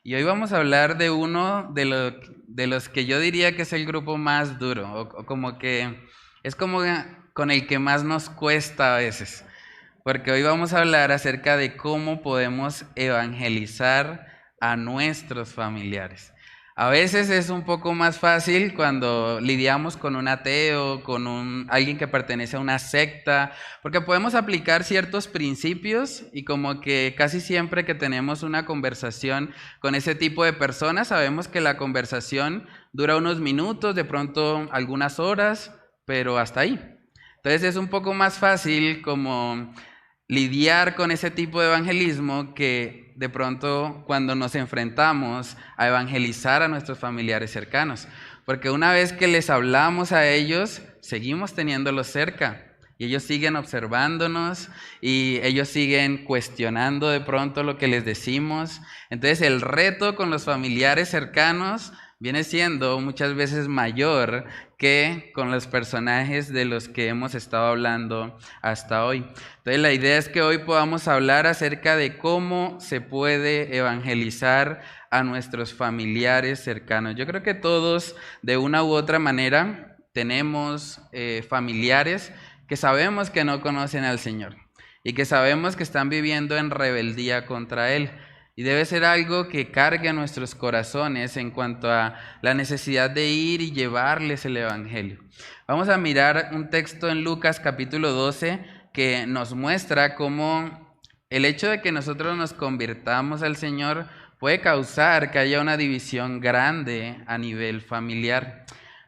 Y hoy vamos a hablar de uno de los que yo diría que es el grupo más duro, o como que es como con el que más nos cuesta a veces. Porque hoy vamos a hablar acerca de cómo podemos evangelizar a nuestros familiares. A veces es un poco más fácil cuando lidiamos con un ateo, alguien que pertenece a una secta, porque podemos aplicar ciertos principios y como que casi siempre que tenemos una conversación con ese tipo de personas, sabemos que la conversación dura unos minutos, de pronto algunas horas, pero hasta ahí. Entonces es un poco más fácil como lidiar con ese tipo de evangelismo que de pronto cuando nos enfrentamos a evangelizar a nuestros familiares cercanos. Porque una vez que les hablamos a ellos, seguimos teniéndolos cerca. Y ellos siguen observándonos y ellos siguen cuestionando de pronto lo que les decimos. Entonces el reto con los familiares cercanos viene siendo muchas veces mayor que con los personajes de los que hemos estado hablando hasta hoy. Entonces la idea es que hoy podamos hablar acerca de cómo se puede evangelizar a nuestros familiares cercanos. Yo creo que todos de una u otra manera tenemos familiares que sabemos que no conocen al Señor y que sabemos que están viviendo en rebeldía contra Él. Y debe ser algo que cargue a nuestros corazones en cuanto a la necesidad de ir y llevarles el Evangelio. Vamos a mirar un texto en Lucas capítulo 12 que nos muestra cómo el hecho de que nosotros nos convirtamos al Señor puede causar que haya una división grande a nivel familiar.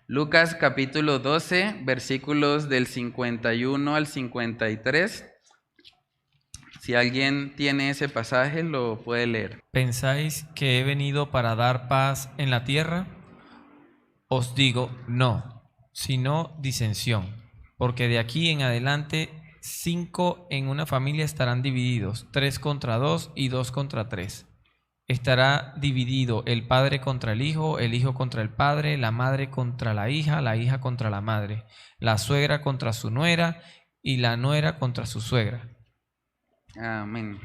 Lucas capítulo 12, versículos del 51 al 53. Si alguien tiene ese pasaje, lo puede leer. ¿Pensáis que he venido para dar paz en la tierra? Os digo, no, sino disensión, porque de aquí en adelante 5 en una familia estarán divididos, 3 contra 2 y 2 contra 3. Estará dividido el padre contra el hijo contra el padre, la madre contra la hija contra la madre, la suegra contra su nuera y la nuera contra su suegra. Amén.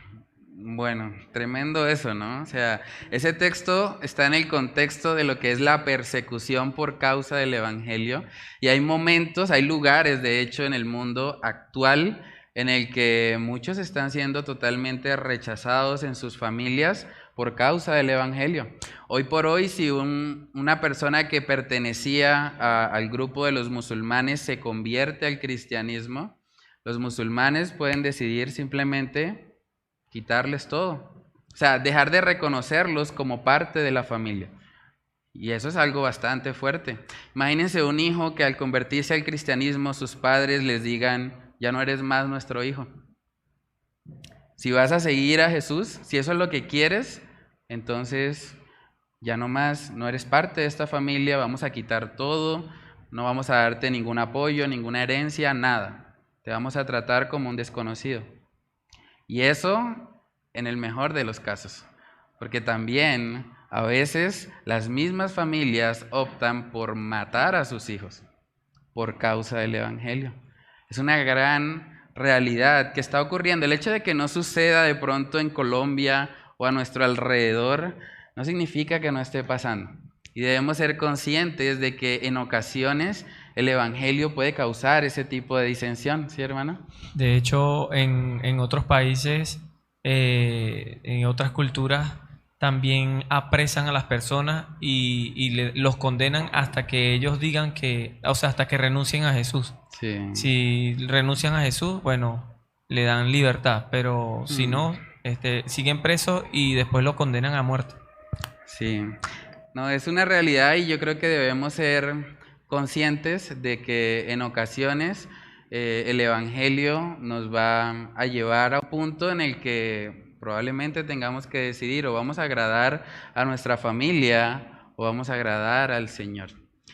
Bueno, tremendo eso, ¿no? O sea, ese texto está en el contexto de lo que es la persecución por causa del Evangelio. Y hay momentos, hay lugares, de hecho, en el mundo actual en el que muchos están siendo totalmente rechazados en sus familias por causa del Evangelio. Hoy por hoy, si una persona que pertenecía al grupo de los musulmanes se convierte al cristianismo, los musulmanes pueden decidir simplemente quitarles todo. O sea, dejar de reconocerlos como parte de la familia. Y eso es algo bastante fuerte. Imagínense un hijo que al convertirse al cristianismo sus padres les digan, ya no eres más nuestro hijo. Si vas a seguir a Jesús, si eso es lo que quieres, entonces ya no más, no eres parte de esta familia, vamos a quitar todo, no vamos a darte ningún apoyo, ninguna herencia, nada. Te vamos a tratar como un desconocido. Y eso en el mejor de los casos. Porque también a veces las mismas familias optan por matar a sus hijos por causa del Evangelio. Es una gran realidad que está ocurriendo. El hecho de que no suceda de pronto en Colombia o a nuestro alrededor no significa que no esté pasando. Y debemos ser conscientes de que en ocasiones el Evangelio puede causar ese tipo de disensión, ¿sí, hermano? De hecho, en otros países, en otras culturas, también apresan a las personas y los condenan hasta que ellos digan que, o sea, hasta que renuncien a Jesús. Sí. Si renuncian a Jesús, bueno, le dan libertad, pero si no, siguen presos y después los condenan a muerte. Sí. No, es una realidad y yo creo que debemos ser conscientes de que en ocasiones el Evangelio nos va a llevar a un punto en el que probablemente tengamos que decidir o vamos a agradar a nuestra familia o vamos a agradar al Señor.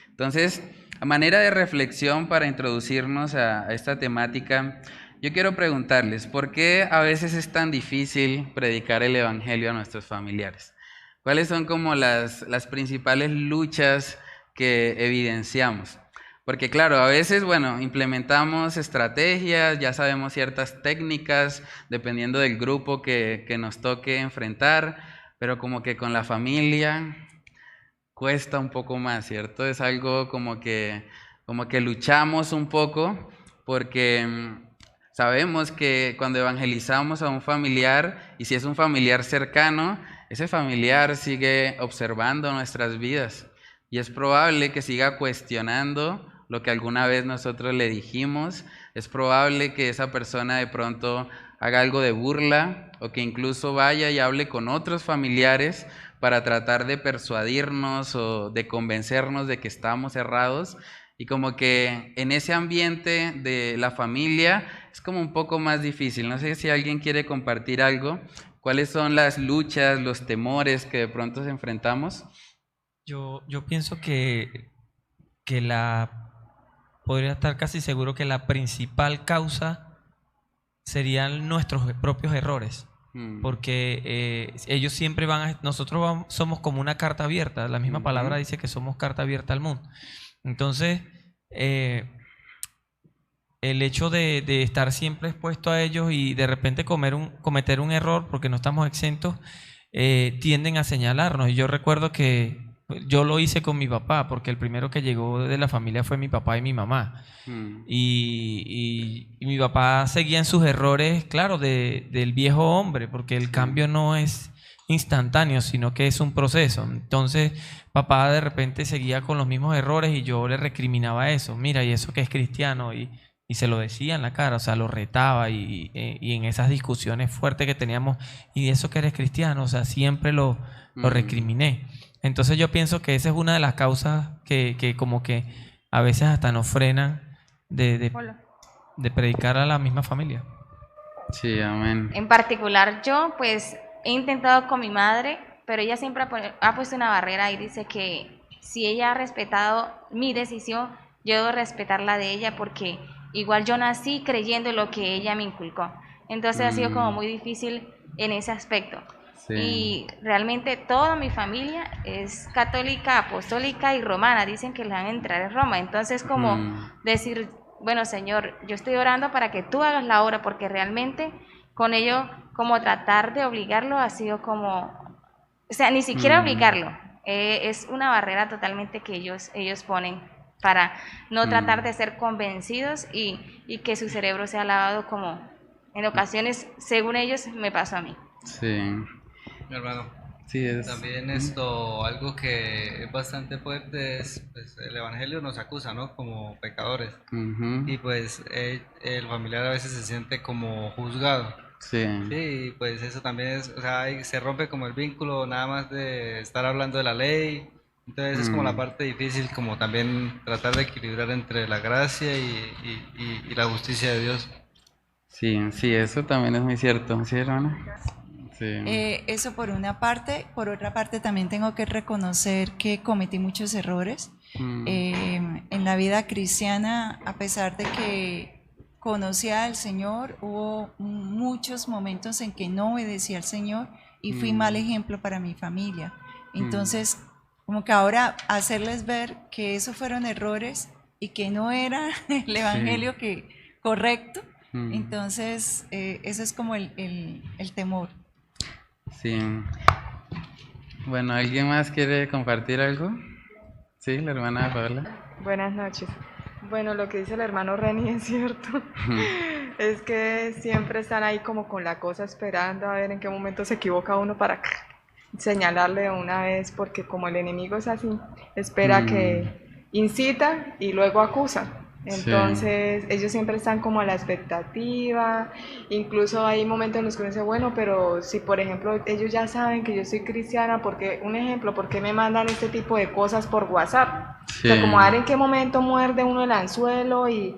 Entonces, a manera de reflexión para introducirnos a esta temática, yo quiero preguntarles, ¿por qué a veces es tan difícil predicar el Evangelio a nuestros familiares? ¿Cuáles son como las principales luchas que evidenciamos? Porque claro, a veces, bueno, implementamos estrategias, ya sabemos ciertas técnicas, dependiendo del grupo que nos toque enfrentar, pero como que con la familia cuesta un poco más, ¿cierto? Es algo como que luchamos un poco porque sabemos que cuando evangelizamos a un familiar, y si es un familiar cercano, ese familiar sigue observando nuestras vidas y es probable que siga cuestionando lo que alguna vez nosotros le dijimos. Es probable que esa persona de pronto haga algo de burla o que incluso vaya y hable con otros familiares para tratar de persuadirnos o de convencernos de que estamos errados. Y como que en ese ambiente de la familia es como un poco más difícil. No sé si alguien quiere compartir algo. ¿Cuáles son las luchas, los temores que de pronto se enfrentamos? Yo pienso que podría estar casi seguro que la principal causa serían nuestros propios errores. Porque ellos siempre nosotros somos como una carta abierta, la misma palabra dice que somos carta abierta al mundo. Entonces, el hecho de estar siempre expuesto a ellos y de repente cometer un error, porque no estamos exentos, tienden a señalarnos. Y yo recuerdo que yo lo hice con mi papá, porque el primero que llegó de la familia fue mi papá y mi mamá. Y mi papá seguía en sus errores, claro, del viejo hombre, porque el cambio no es instantáneo, sino que es un proceso. Entonces, papá de repente seguía con los mismos errores y yo le recriminaba eso. Mira, y eso que es cristiano, y se lo decía en la cara, o sea, lo retaba y en esas discusiones fuertes que teníamos, y eso que eres cristiano, o sea, siempre lo recriminé. Entonces yo pienso que esa es una de las causas que como que a veces hasta nos frenan de predicar a la misma familia. Sí, amén. En particular yo pues he intentado con mi madre, pero ella siempre ha puesto una barrera y dice que si ella ha respetado mi decisión, yo debo respetar la de ella porque igual yo nací creyendo lo que ella me inculcó. Entonces ha sido como muy difícil en ese aspecto. Sí. Y realmente toda mi familia es católica, apostólica y romana. Dicen que le van a entrar en Roma. Entonces como decir, bueno Señor, yo estoy orando para que tú hagas la obra, porque realmente con ello como tratar de obligarlo ha sido como, o sea, ni siquiera obligarlo. Es una barrera totalmente que ellos ponen para no tratar de ser convencidos y que su cerebro sea lavado, como en ocasiones, según ellos, me pasó a mí. Sí. Mi hermano, sí, también algo que es bastante fuerte es, pues, el Evangelio nos acusa, ¿no? Como pecadores. Y pues el familiar a veces se siente como juzgado. Sí. Sí, y pues eso también es, o sea, se rompe como el vínculo nada más de estar hablando de la ley. Entonces es como la parte difícil, como también tratar de equilibrar entre la gracia y la justicia de Dios. Sí, sí, eso también es muy cierto, ¿sí, hermana? Sí. Eso por una parte. Por otra parte también tengo que reconocer que cometí muchos errores en la vida cristiana. A pesar de que conocía al Señor, hubo muchos momentos en que no obedecía al Señor y fui mal ejemplo para mi familia. Entonces como que ahora hacerles ver que esos fueron errores y que no era el evangelio correcto, entonces eso es como el temor. Sí. Bueno, ¿alguien más quiere compartir algo? Sí, la hermana Paola. Buenas noches. Bueno, lo que dice el hermano Reni es cierto. Es que siempre están ahí como con la cosa esperando a ver en qué momento se equivoca uno para señalarle de una vez, porque como el enemigo es así, espera que incita y luego acusa. Entonces ellos siempre están como a la expectativa. Incluso hay momentos en los que uno dice, bueno, pero si por ejemplo ellos ya saben que yo soy cristiana, ¿por qué me mandan este tipo de cosas por WhatsApp? O sea, como a ver en qué momento muerde uno el anzuelo, y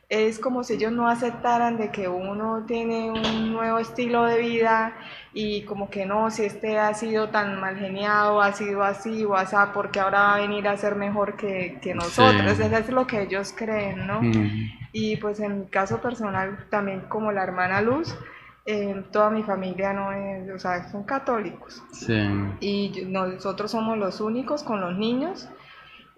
es como si ellos no aceptaran de que uno tiene un nuevo estilo de vida, y como que no, si este ha sido tan mal geniado, ha sido así o así, porque ahora va a venir a ser mejor que nosotros. Eso es lo que ellos creen, ¿no? Y pues en mi caso personal, también como la hermana Luz, toda mi familia no es, o sea, son católicos. Y nosotros somos los únicos con los niños,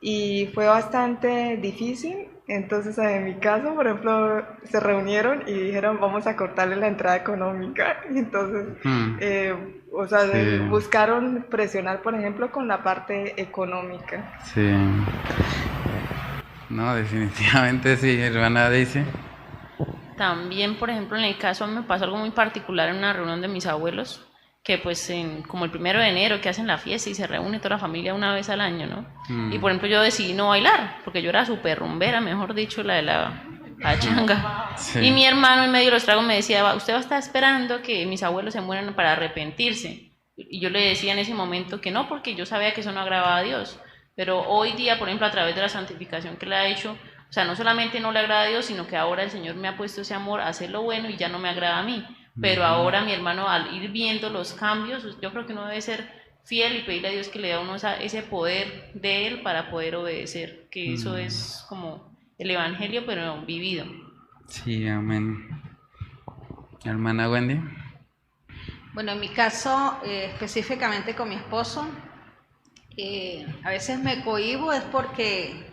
y fue bastante difícil. Entonces en mi caso, por ejemplo, se reunieron y dijeron, vamos a cortarle la entrada económica. Entonces O sea, Sí. buscaron presionar, por ejemplo, con la parte económica. Sí. No, definitivamente sí, hermana Daisy. También, por ejemplo, en el caso me pasó algo muy particular en una reunión de mis abuelos, que pues como el 1 de enero que hacen la fiesta y se reúne toda la familia una vez al año, ¿no? Y por ejemplo yo decidí no bailar, porque yo era súper rumbera, mejor dicho, la de la pachanga. Sí. Y mi hermano en medio de los tragos me decía, usted va a estar esperando que mis abuelos se mueran para arrepentirse. Y yo le decía en ese momento que no, porque yo sabía que eso no agradaba a Dios. Pero hoy día, por ejemplo, a través de la santificación que le ha hecho, o sea, no solamente no le agrada a Dios, sino que ahora el Señor me ha puesto ese amor a hacer lo bueno y ya no me agrada a mí. Pero ahora mi hermano, al ir viendo los cambios, yo creo que uno debe ser fiel y pedirle a Dios que le dé a uno ese poder de Él para poder obedecer, que eso es como el Evangelio, pero vivido. Sí, amén. Hermana Wendy. Bueno, en mi caso, específicamente con mi esposo, a veces me cohíbo es porque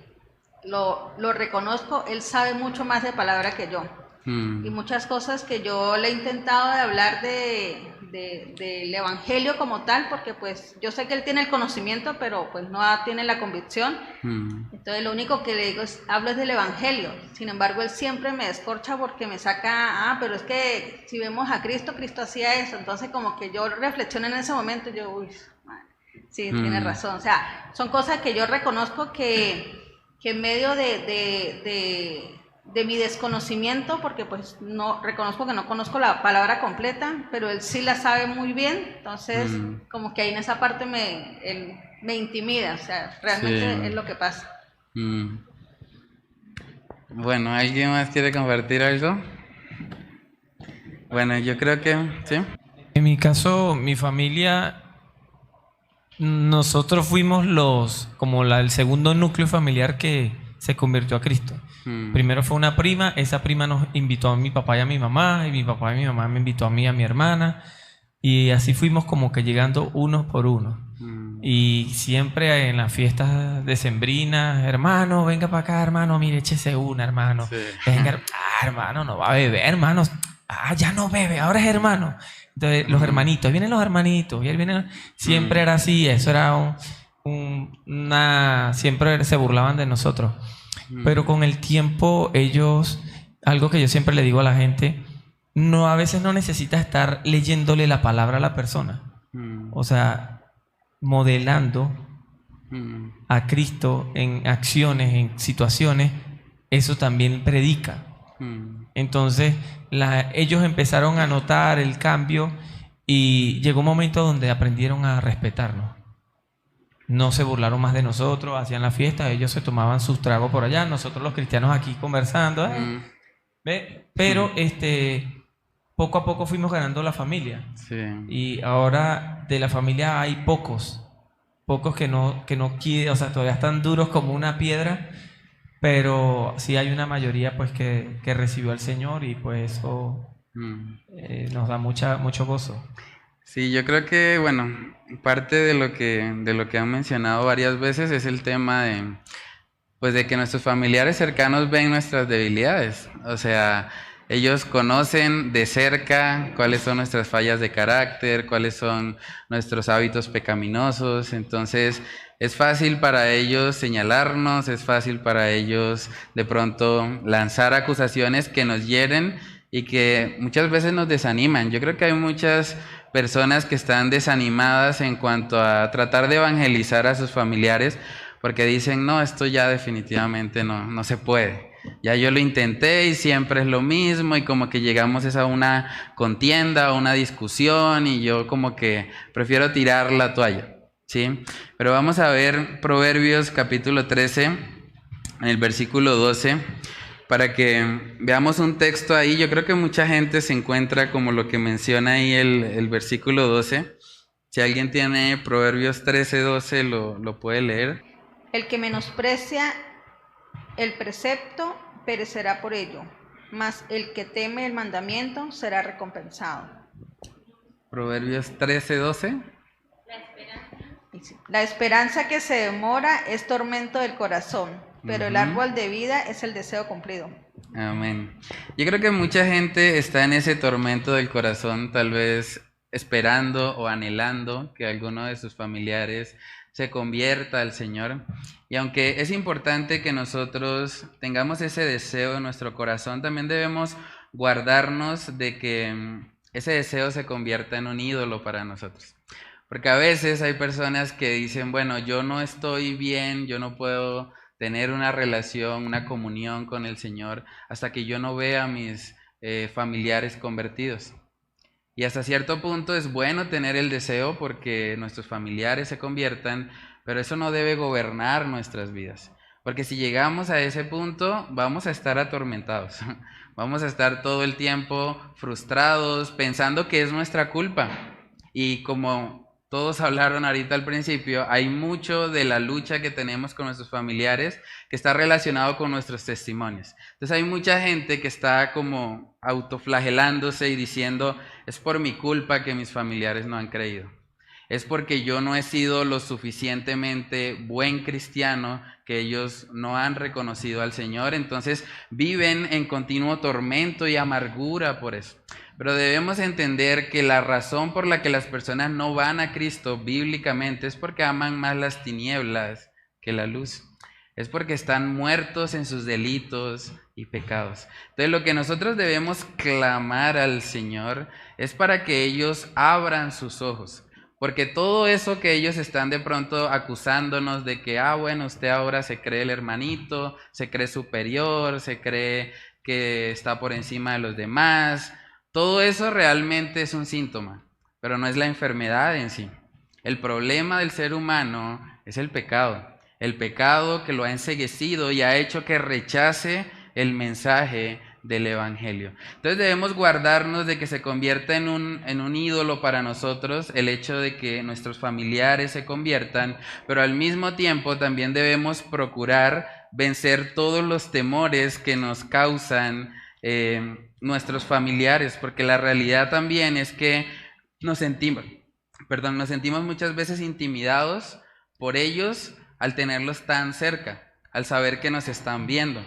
lo reconozco, él sabe mucho más de palabra que yo. Y muchas cosas que yo le he intentado de hablar del evangelio como tal, porque pues yo sé que él tiene el conocimiento, pero pues no tiene la convicción. Entonces lo único que le digo es, hablo del evangelio. Sin embargo, él siempre me descorcha porque me saca, pero es que si vemos a Cristo, Cristo hacía eso. Entonces como que yo reflexiono en ese momento, yo, uy, madre, sí, tiene razón. O sea, son cosas que yo reconozco que en medio de mi desconocimiento, porque pues no reconozco que no conozco la palabra completa, pero él sí la sabe muy bien, entonces como que ahí en esa parte él me intimida, o sea, realmente es lo que pasa. Bueno, ¿alguien más quiere compartir algo? Bueno, yo creo que sí. En mi caso, mi familia, nosotros fuimos el segundo núcleo familiar que se convirtió a Cristo. Primero fue una prima, esa prima nos invitó a mi papá y a mi mamá, y mi papá y mi mamá me invitó a mí y a mi hermana, y así fuimos como que llegando uno por uno. Y siempre en las fiestas decembrinas, hermano, venga para acá, hermano, mire, échese una, hermano. Sí. Venga, hermano, no va a beber, hermano. Ya no bebe, ahora es hermano. Entonces, los hermanitos, vienen los hermanitos, y él viene. Siempre era así, eso era siempre se burlaban de nosotros. Pero con el tiempo ellos, algo que yo siempre le digo a la gente, a veces no necesitas estar leyéndole la palabra a la persona. O sea, modelando a Cristo en acciones, en situaciones, eso también predica. Entonces, ellos empezaron a notar el cambio y llegó un momento donde aprendieron a respetarnos. No se burlaron más de nosotros, hacían la fiesta, ellos se tomaban sus tragos por allá, nosotros los cristianos aquí conversando. ¿Ve? Pero poco a poco fuimos ganando la familia. Sí. Y ahora de la familia hay pocos que no quieren, o sea, todavía están duros como una piedra, pero sí hay una mayoría pues que recibió al Señor, y pues eso nos da mucho gozo. Sí, yo creo que, bueno, parte de lo que han mencionado varias veces es el tema de que nuestros familiares cercanos ven nuestras debilidades. O sea, ellos conocen de cerca cuáles son nuestras fallas de carácter, cuáles son nuestros hábitos pecaminosos. Entonces, es fácil para ellos señalarnos, es fácil para ellos de pronto lanzar acusaciones que nos hieren y que muchas veces nos desaniman. Yo creo que hay muchas personas que están desanimadas en cuanto a tratar de evangelizar a sus familiares porque dicen, no, esto ya definitivamente no se puede. Ya yo lo intenté y siempre es lo mismo, y como que llegamos a una contienda, a una discusión, y yo como que prefiero tirar la toalla, ¿sí? Pero vamos a ver Proverbios capítulo 13, en el versículo 12, para que veamos un texto ahí. Yo creo que mucha gente se encuentra como lo que menciona ahí el versículo 12. Si alguien tiene Proverbios 13, 12, lo puede leer. El que menosprecia el precepto perecerá por ello, mas el que teme el mandamiento será recompensado. Proverbios 13, 12. La esperanza que se demora es tormento del corazón, pero el árbol de vida es el deseo cumplido. Amén. Yo creo que mucha gente está en ese tormento del corazón, tal vez esperando o anhelando que alguno de sus familiares se convierta al Señor. Y aunque es importante que nosotros tengamos ese deseo en nuestro corazón, también debemos guardarnos de que ese deseo se convierta en un ídolo para nosotros. Porque a veces hay personas que dicen, bueno, yo no estoy bien, yo no puedo tener una relación, una comunión con el Señor hasta que yo no vea a mis familiares convertidos. Y hasta cierto punto es bueno tener el deseo porque nuestros familiares se conviertan, pero eso no debe gobernar nuestras vidas. Porque si llegamos a ese punto, vamos a estar atormentados. Vamos a estar todo el tiempo frustrados, pensando que es nuestra culpa. Y como todos hablaron ahorita al principio, hay mucho de la lucha que tenemos con nuestros familiares que está relacionado con nuestros testimonios. Entonces hay mucha gente que está como autoflagelándose y diciendo, es por mi culpa que mis familiares no han creído. Es porque yo no he sido lo suficientemente buen cristiano que ellos no han reconocido al Señor. Entonces viven en continuo tormento y amargura por eso. Pero debemos entender que la razón por la que las personas no van a Cristo bíblicamente es porque aman más las tinieblas que la luz. Es porque están muertos en sus delitos y pecados. Entonces lo que nosotros debemos clamar al Señor es para que ellos abran sus ojos. Porque todo eso que ellos están de pronto acusándonos de que, bueno, usted ahora se cree el hermanito, se cree superior, se cree que está por encima de los demás, todo eso realmente es un síntoma, pero no es la enfermedad en sí. El problema del ser humano es el pecado que lo ha enceguecido y ha hecho que rechace el mensaje del Evangelio. Entonces debemos guardarnos de que se convierta en un ídolo para nosotros el hecho de que nuestros familiares se conviertan, pero al mismo tiempo también debemos procurar vencer todos los temores que nos causan nuestros familiares, porque la realidad también es que nos sentimos muchas veces intimidados por ellos al tenerlos tan cerca, al saber que nos están viendo.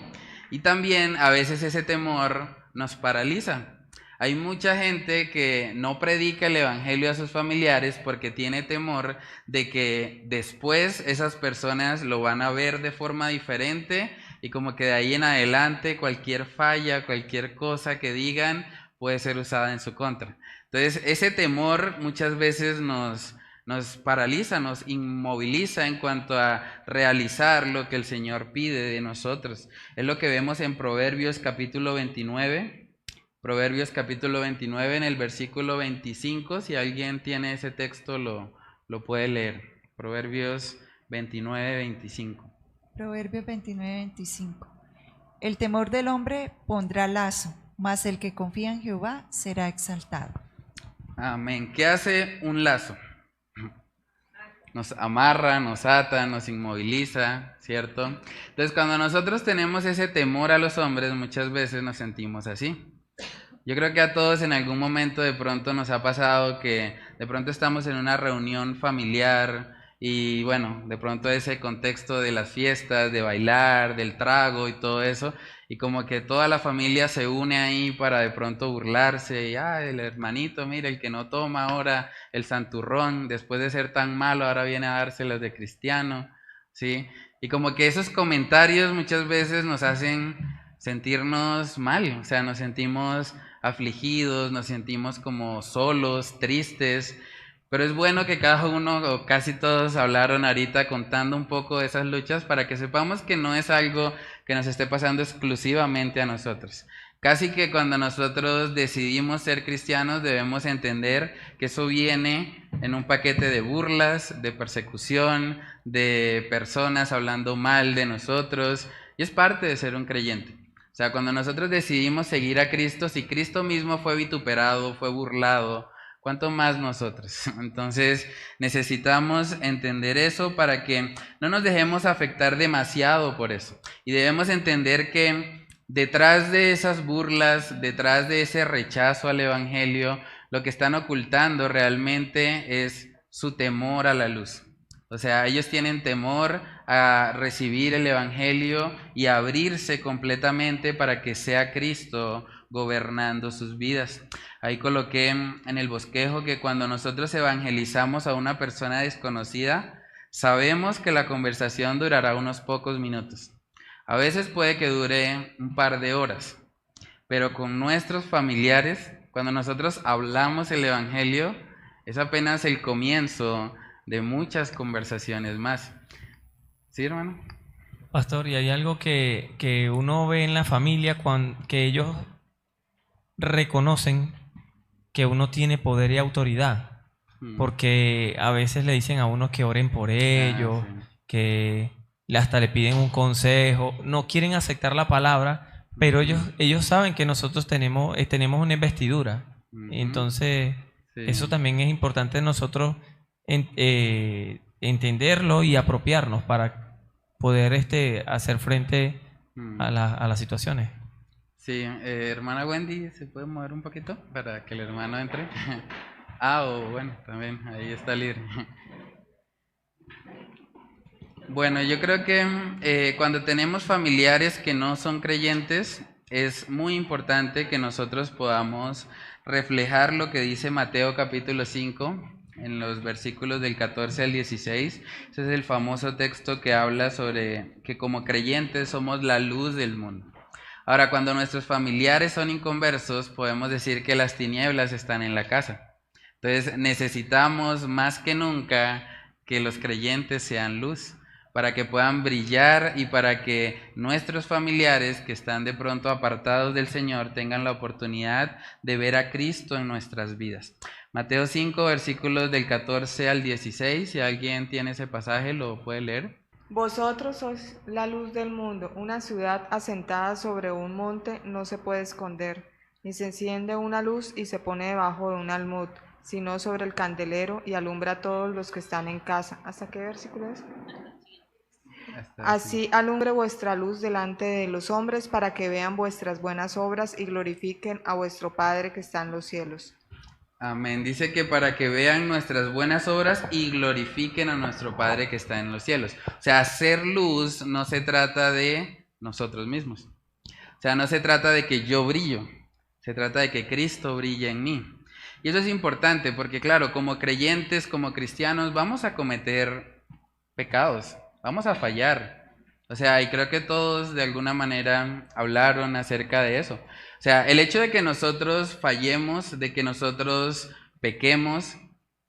Y también a veces ese temor nos paraliza. Hay mucha gente que no predica el evangelio a sus familiares porque tiene temor de que después esas personas lo van a ver de forma diferente y como que de ahí en adelante cualquier falla, cualquier cosa que digan puede ser usada en su contra. Entonces ese temor muchas veces nos paraliza, nos inmoviliza en cuanto a realizar lo que el Señor pide de nosotros. Es lo que vemos en Proverbios capítulo 29. Proverbios capítulo 29 en el versículo 25. Si alguien tiene ese texto lo puede leer. Proverbios 29, 25. Proverbios 29, 25. El temor del hombre pondrá lazo, mas el que confía en Jehová será exaltado. Amén. ¿Qué hace un lazo? Nos amarra, nos ata, nos inmoviliza, ¿cierto? Entonces, cuando nosotros tenemos ese temor a los hombres, muchas veces nos sentimos así. Yo creo que a todos en algún momento de pronto nos ha pasado que de pronto estamos en una reunión familiar y bueno, de pronto ese contexto de las fiestas, de bailar, del trago y todo eso, y como que toda la familia se une ahí para de pronto burlarse, y el hermanito, mira, el que no toma ahora el santurrón, después de ser tan malo, ahora viene a dárselos de cristiano, ¿sí? Y como que esos comentarios muchas veces nos hacen sentirnos mal, o sea, nos sentimos afligidos, nos sentimos como solos, tristes. Pero es bueno que cada uno o casi todos hablaron ahorita contando un poco de esas luchas para que sepamos que no es algo que nos esté pasando exclusivamente a nosotros. Casi que cuando nosotros decidimos ser cristianos debemos entender que eso viene en un paquete de burlas, de persecución, de personas hablando mal de nosotros, y es parte de ser un creyente. O sea, cuando nosotros decidimos seguir a Cristo, si Cristo mismo fue vituperado, fue burlado, ¿cuánto más nosotros? Entonces necesitamos entender eso para que no nos dejemos afectar demasiado por eso. Y debemos entender que detrás de esas burlas, detrás de ese rechazo al evangelio, lo que están ocultando realmente es su temor a la luz. O sea, ellos tienen temor a recibir el evangelio y abrirse completamente para que sea Cristo gobernando sus vidas. Ahí coloqué en el bosquejo que cuando nosotros evangelizamos a una persona desconocida, sabemos que la conversación durará unos pocos minutos. A veces puede que dure un par de horas, pero con nuestros familiares, cuando nosotros hablamos el evangelio, es apenas el comienzo de muchas conversaciones más. ¿Sí, hermano? Pastor, y hay algo que uno ve en la familia que ellos reconocen que uno tiene poder y autoridad, porque a veces le dicen a uno que oren por ellos, sí. que hasta le piden un consejo, no quieren aceptar la palabra, pero ellos saben que nosotros tenemos una investidura. Entonces, Sí. eso también es importante nosotros entenderlo y apropiarnos para poder hacer frente a las situaciones. Sí, hermana Wendy, ¿se puede mover un poquito para que el hermano entre? Bueno, también, ahí está libre. Bueno, yo creo que cuando tenemos familiares que no son creyentes, es muy importante que nosotros podamos reflejar lo que dice Mateo capítulo 5, en los versículos del 14 al 16. Ese es el famoso texto que habla sobre que como creyentes somos la luz del mundo. Ahora, cuando nuestros familiares son inconversos, podemos decir que las tinieblas están en la casa. Entonces, necesitamos más que nunca que los creyentes sean luz, para que puedan brillar y para que nuestros familiares que están de pronto apartados del Señor tengan la oportunidad de ver a Cristo en nuestras vidas. Mateo 5, versículos del 14 al 16, si alguien tiene ese pasaje, lo puede leer. Vosotros sois la luz del mundo. Una ciudad asentada sobre un monte no se puede esconder, ni se enciende una luz y se pone debajo de un almud, sino sobre el candelero y alumbra a todos los que están en casa. ¿Hasta qué versículo es? Así alumbre vuestra luz delante de los hombres para que vean vuestras buenas obras y glorifiquen a vuestro Padre que está en los cielos. Amén. Dice que para que vean nuestras buenas obras y glorifiquen a nuestro Padre que está en los cielos. O sea, hacer luz no se trata de nosotros mismos. O sea, no se trata de que yo brillo. Se trata de que Cristo brille en mí. Y eso es importante porque, claro, como creyentes, como cristianos, vamos a cometer pecados. Vamos a fallar. O sea, y creo que todos de alguna manera hablaron acerca de eso. O sea, el hecho de que nosotros fallemos, de que nosotros pequemos,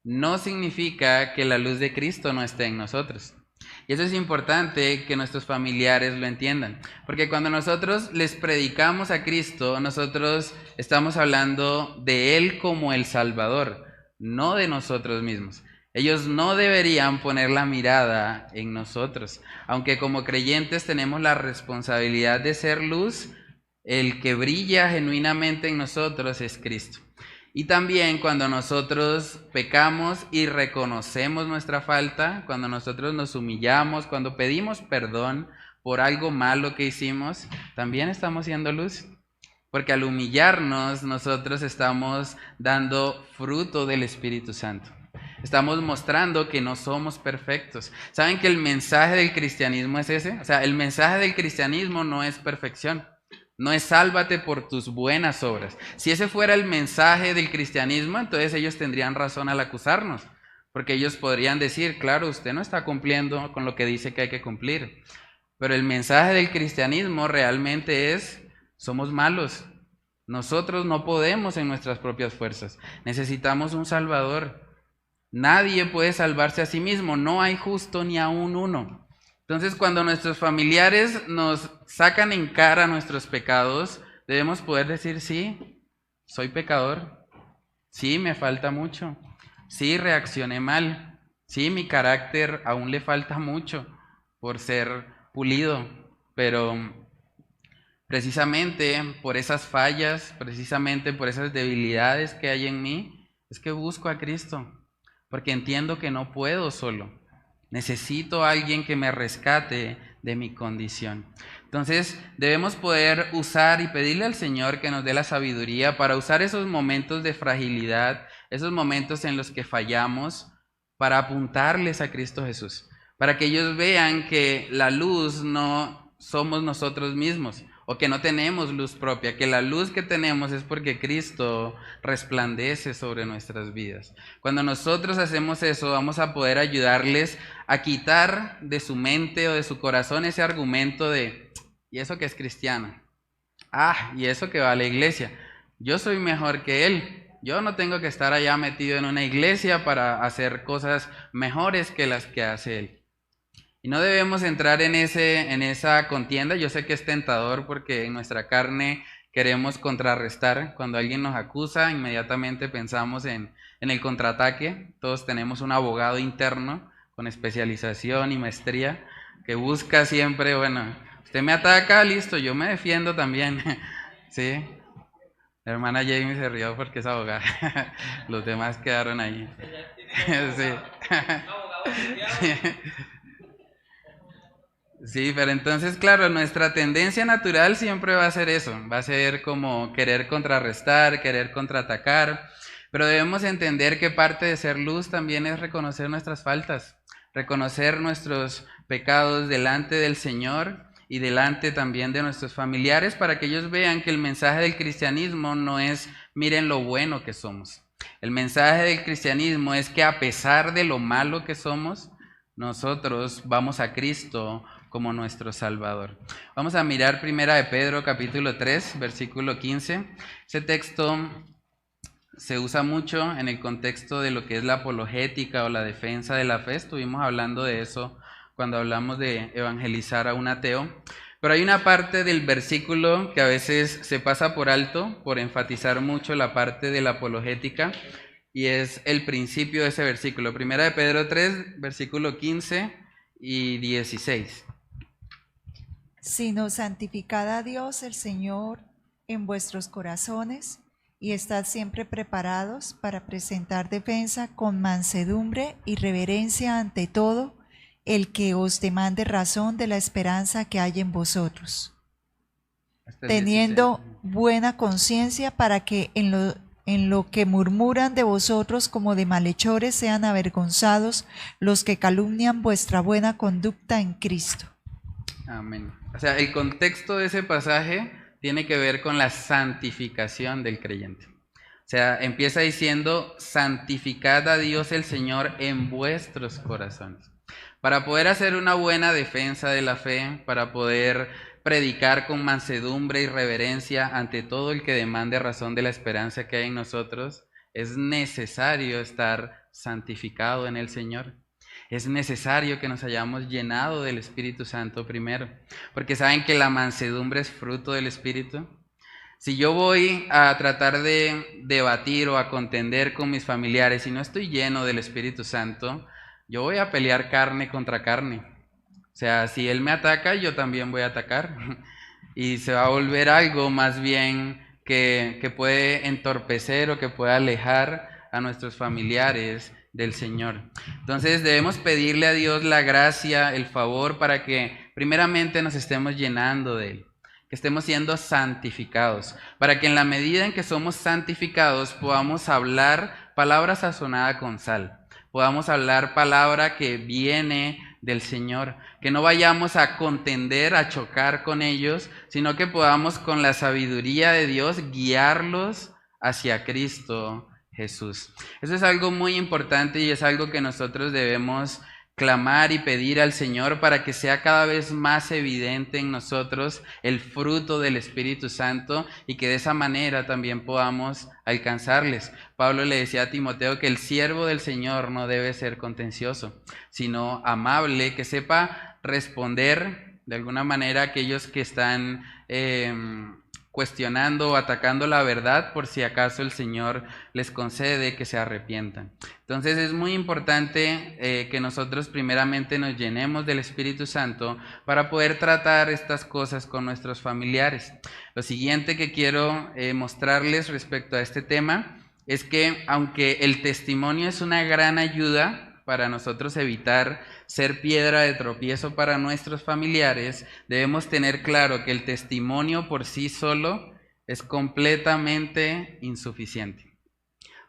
no significa que la luz de Cristo no esté en nosotros. Y eso es importante que nuestros familiares lo entiendan. Porque cuando nosotros les predicamos a Cristo, nosotros estamos hablando de Él como el Salvador, no de nosotros mismos. Ellos no deberían poner la mirada en nosotros. Aunque como creyentes tenemos la responsabilidad de ser luz, el que brilla genuinamente en nosotros es Cristo. Y también cuando nosotros pecamos y reconocemos nuestra falta, cuando nosotros nos humillamos, cuando pedimos perdón por algo malo que hicimos, también estamos siendo luz. Porque al humillarnos nosotros estamos dando fruto del Espíritu Santo. Estamos mostrando que no somos perfectos. ¿Saben que el mensaje del cristianismo es ese? O sea, el mensaje del cristianismo no es perfección. No es sálvate por tus buenas obras. Si ese fuera el mensaje del cristianismo, entonces ellos tendrían razón al acusarnos. Porque ellos podrían decir, claro, usted no está cumpliendo con lo que dice que hay que cumplir. Pero el mensaje del cristianismo realmente es, somos malos. Nosotros no podemos en nuestras propias fuerzas. Necesitamos un Salvador. Nadie puede salvarse a sí mismo, no hay justo ni aún uno. Entonces, cuando nuestros familiares nos sacan en cara nuestros pecados, debemos poder decir, sí, soy pecador, sí, me falta mucho, sí, reaccioné mal, sí, mi carácter aún le falta mucho por ser pulido, pero precisamente por esas fallas, precisamente por esas debilidades que hay en mí, es que busco a Cristo. Porque entiendo que no puedo solo. Necesito a alguien que me rescate de mi condición. Entonces, debemos poder usar y pedirle al Señor que nos dé la sabiduría para usar esos momentos de fragilidad, esos momentos en los que fallamos, para apuntarles a Cristo Jesús. Para que ellos vean que la luz no somos nosotros mismos. o que no tenemos luz propia, que la luz que tenemos es porque Cristo resplandece sobre nuestras vidas. Cuando nosotros hacemos eso, vamos a poder ayudarles a quitar de su mente o de su corazón ese argumento de, ¿y eso que es cristiano? ¿Y eso que va a la iglesia? Yo soy mejor que él. Yo no tengo que estar allá metido en una iglesia para hacer cosas mejores que las que hace él. Y no debemos entrar en esa contienda. Yo sé que es tentador porque en nuestra carne queremos contrarrestar. Cuando alguien nos acusa, inmediatamente pensamos en el contraataque. Todos tenemos un abogado interno con especialización y maestría que busca siempre, bueno, usted me ataca, listo, yo me defiendo también. ¿Sí? La hermana Jamie se rió porque es abogada. Los demás quedaron ahí. Sí. Sí, pero entonces, claro, nuestra tendencia natural siempre va a ser eso, va a ser como querer contrarrestar, querer contraatacar, pero debemos entender que parte de ser luz también es reconocer nuestras faltas, reconocer nuestros pecados delante del Señor y delante también de nuestros familiares para que ellos vean que el mensaje del cristianismo no es miren lo bueno que somos. El mensaje del cristianismo es que a pesar de lo malo que somos, nosotros vamos a Cristo como nuestro Salvador. Vamos a mirar Primera de Pedro capítulo 3, versículo 15. Ese texto se usa mucho en el contexto de lo que es la apologética o la defensa de la fe. Estuvimos hablando de eso cuando hablamos de evangelizar a un ateo. Pero hay una parte del versículo que a veces se pasa por alto, por enfatizar mucho la parte de la apologética, y es el principio de ese versículo. Primera de Pedro 3, versículo 15 y 16. Sino santificad a Dios el Señor en vuestros corazones y estad siempre preparados para presentar defensa con mansedumbre y reverencia ante todo el que os demande razón de la esperanza que hay en vosotros, teniendo buena conciencia para que en lo que murmuran de vosotros como de malhechores sean avergonzados los que calumnian vuestra buena conducta en Cristo. Amén. O sea, el contexto de ese pasaje tiene que ver con la santificación del creyente. O sea, empieza diciendo, santificad a Dios el Señor en vuestros corazones. Para poder hacer una buena defensa de la fe, para poder predicar con mansedumbre y reverencia ante todo el que demande razón de la esperanza que hay en nosotros, es necesario estar santificado en el Señor. Es necesario que nos hayamos llenado del Espíritu Santo primero, porque saben que la mansedumbre es fruto del Espíritu. Si yo voy a tratar de debatir o a contender con mis familiares y no estoy lleno del Espíritu Santo, yo voy a pelear carne contra carne. O sea, si él me ataca, yo también voy a atacar. Y se va a volver algo más bien que puede entorpecer o que puede alejar a nuestros familiares del Señor. Entonces debemos pedirle a Dios la gracia, el favor, para que primeramente nos estemos llenando de Él, que estemos siendo santificados, para que en la medida en que somos santificados podamos hablar palabra sazonada con sal, podamos hablar palabra que viene del Señor, que no vayamos a contender, a chocar con ellos, sino que podamos con la sabiduría de Dios guiarlos hacia Cristo Jesús. Eso es algo muy importante y es algo que nosotros debemos clamar y pedir al Señor para que sea cada vez más evidente en nosotros el fruto del Espíritu Santo y que de esa manera también podamos alcanzarles. Pablo le decía a Timoteo que el siervo del Señor no debe ser contencioso, sino amable, que sepa responder de alguna manera a aquellos que están cuestionando o atacando la verdad, por si acaso el Señor les concede que se arrepientan. Entonces es muy importante que nosotros primeramente nos llenemos del Espíritu Santo para poder tratar estas cosas con nuestros familiares. Lo siguiente que quiero mostrarles respecto a este tema es que aunque el testimonio es una gran ayuda para nosotros evitar ser piedra de tropiezo para nuestros familiares, debemos tener claro que el testimonio por sí solo es completamente insuficiente.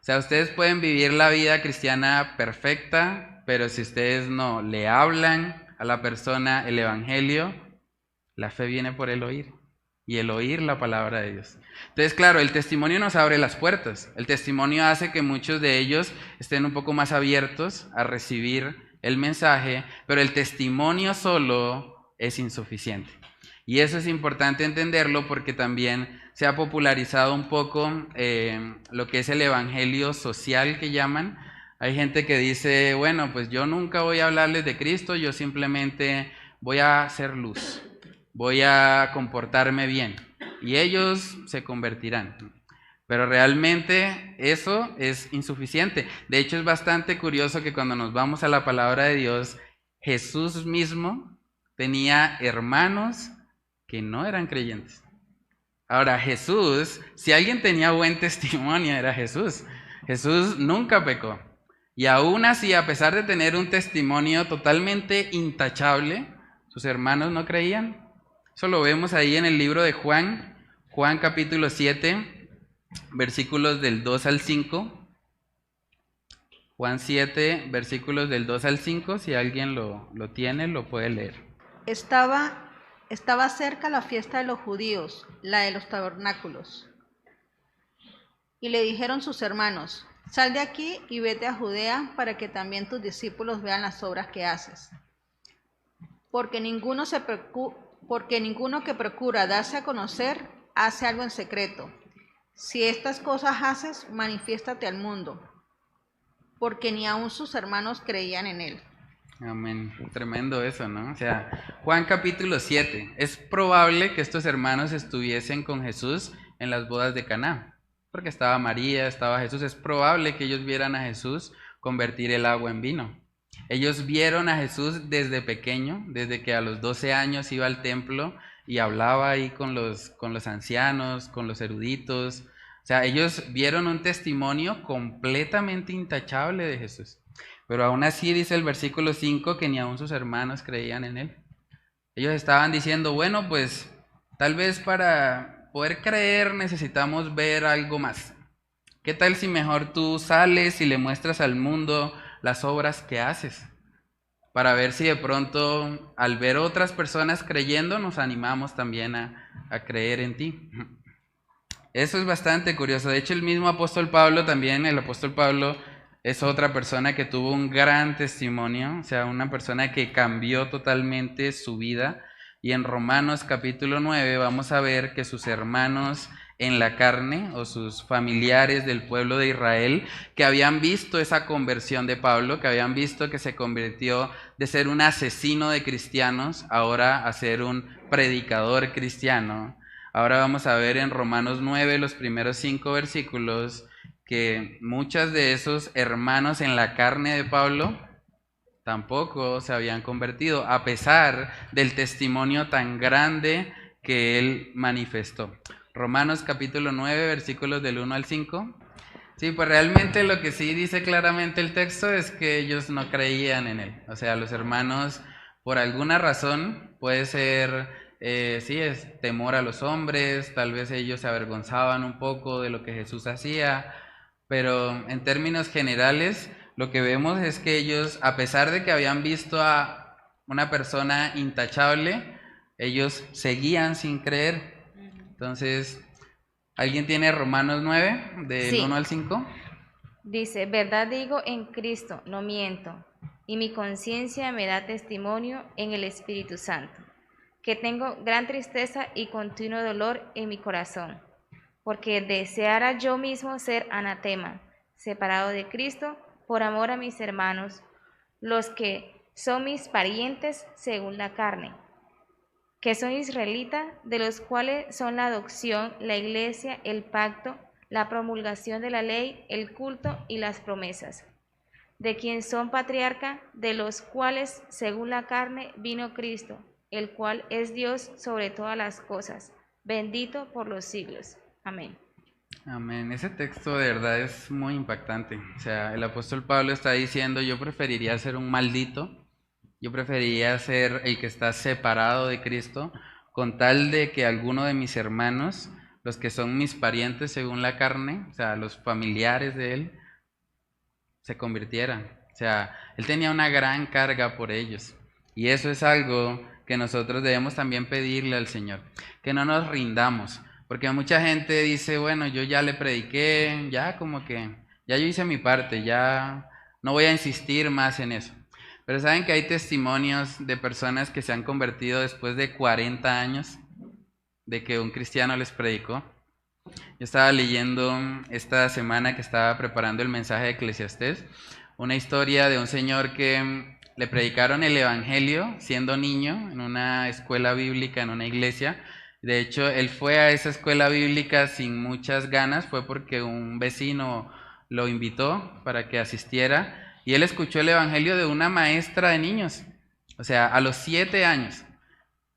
O sea, ustedes pueden vivir la vida cristiana perfecta, pero si ustedes no le hablan a la persona el evangelio, la fe viene por el oír. y el oír la palabra de Dios. Entonces, claro, el testimonio nos abre las puertas. El testimonio hace que muchos de ellos estén un poco más abiertos a recibir el mensaje, pero el testimonio solo es insuficiente. Y eso es importante entenderlo porque también se ha popularizado un poco lo que es el evangelio social que llaman. Hay gente que dice, bueno, pues yo nunca voy a hablarles de Cristo, yo simplemente voy a hacer luz, voy a comportarme bien y ellos se convertirán. Pero realmente eso es insuficiente. De hecho, es bastante curioso que cuando nos vamos a la palabra de Dios, Jesús mismo tenía hermanos que no eran creyentes. Ahora, Jesús, si alguien tenía buen testimonio, era Jesús. Jesús nunca pecó. Y aún así, a pesar de tener un testimonio totalmente intachable, sus hermanos no creían. Eso lo vemos ahí en el libro de Juan, Juan capítulo 7, versículos del 2 al 5. Juan 7, versículos del 2 al 5, si alguien lo tiene, lo puede leer. Estaba cerca la fiesta de los judíos, la de los tabernáculos. Y le dijeron sus hermanos, sal de aquí y vete a Judea para que también tus discípulos vean las obras que haces. Porque ninguno que procura darse a conocer hace algo en secreto. Si estas cosas haces, manifiéstate al mundo. Porque ni aun sus hermanos creían en él. Amén. Tremendo eso, ¿no? O sea, Juan capítulo 7. Es probable que estos hermanos estuviesen con Jesús en las bodas de Caná, porque estaba María, estaba Jesús. Es probable que ellos vieran a Jesús convertir el agua en vino. Ellos vieron a Jesús desde pequeño, desde que a los 12 años iba al templo y hablaba ahí con los ancianos, con los eruditos. O sea, ellos vieron un testimonio completamente intachable de Jesús. Pero aún así dice el versículo 5 que ni aun sus hermanos creían en él. Ellos estaban diciendo, bueno, pues tal vez para poder creer necesitamos ver algo más. ¿Qué tal si mejor tú sales y le muestras al mundo las obras que haces? Para ver si de pronto al ver otras personas creyendo nos animamos también a creer en ti. Eso es bastante curioso. De hecho, el mismo apóstol Pablo también, el apóstol Pablo es otra persona que tuvo un gran testimonio, o sea, una persona que cambió totalmente su vida. Y en Romanos capítulo 9 vamos a ver que sus hermanos en la carne o sus familiares del pueblo de Israel que habían visto esa conversión de Pablo, que habían visto que se convirtió de ser un asesino de cristianos ahora a ser un predicador cristiano. Ahora vamos a ver en Romanos 9 los primeros 5 versículos que muchos de esos hermanos en la carne de Pablo tampoco se habían convertido, a pesar del testimonio tan grande que él manifestó. Romanos capítulo 9, versículos del 1 al 5. Sí, pues realmente lo que sí dice claramente el texto es que ellos no creían en él. O sea, los hermanos, por alguna razón, puede ser, sí, es temor a los hombres, tal vez ellos se avergonzaban un poco de lo que Jesús hacía, pero en términos generales, lo que vemos es que ellos, a pesar de que habían visto a una persona intachable, ellos seguían sin creer. Entonces, ¿alguien tiene Romanos 9, del 1 al 5? Dice, verdad digo en Cristo, no miento, y mi conciencia me da testimonio en el Espíritu Santo, que tengo gran tristeza y continuo dolor en mi corazón, porque deseara yo mismo ser anatema, separado de Cristo, por amor a mis hermanos, los que son mis parientes según la carne, que son israelitas, de los cuales son la adopción, la iglesia, el pacto, la promulgación de la ley, el culto y las promesas, de quien son patriarca, de los cuales según la carne vino Cristo, el cual es Dios sobre todas las cosas, bendito por los siglos. Amén. Amén. Ese texto de verdad es muy impactante. O sea, el apóstol Pablo está diciendo, yo preferiría ser un maldito, yo preferiría ser el que está separado de Cristo, con tal de que alguno de mis hermanos, los que son mis parientes según la carne, o sea, los familiares de él, se convirtieran. O sea, él tenía una gran carga por ellos. Y eso es algo que nosotros debemos también pedirle al Señor, que no nos rindamos, porque mucha gente dice, bueno, yo ya le prediqué, ya como que, ya yo hice mi parte, ya no voy a insistir más en eso. Pero saben que hay testimonios de personas que se han convertido después de 40 años de que un cristiano les predicó. Yo estaba leyendo esta semana que estaba preparando el mensaje de Eclesiastés, una historia de un señor que le predicaron el evangelio siendo niño en una escuela bíblica, en una iglesia. De hecho, él fue a esa escuela bíblica sin muchas ganas, fue porque un vecino lo invitó para que asistiera, y él escuchó el evangelio de una maestra de niños, o sea, a los 7 años.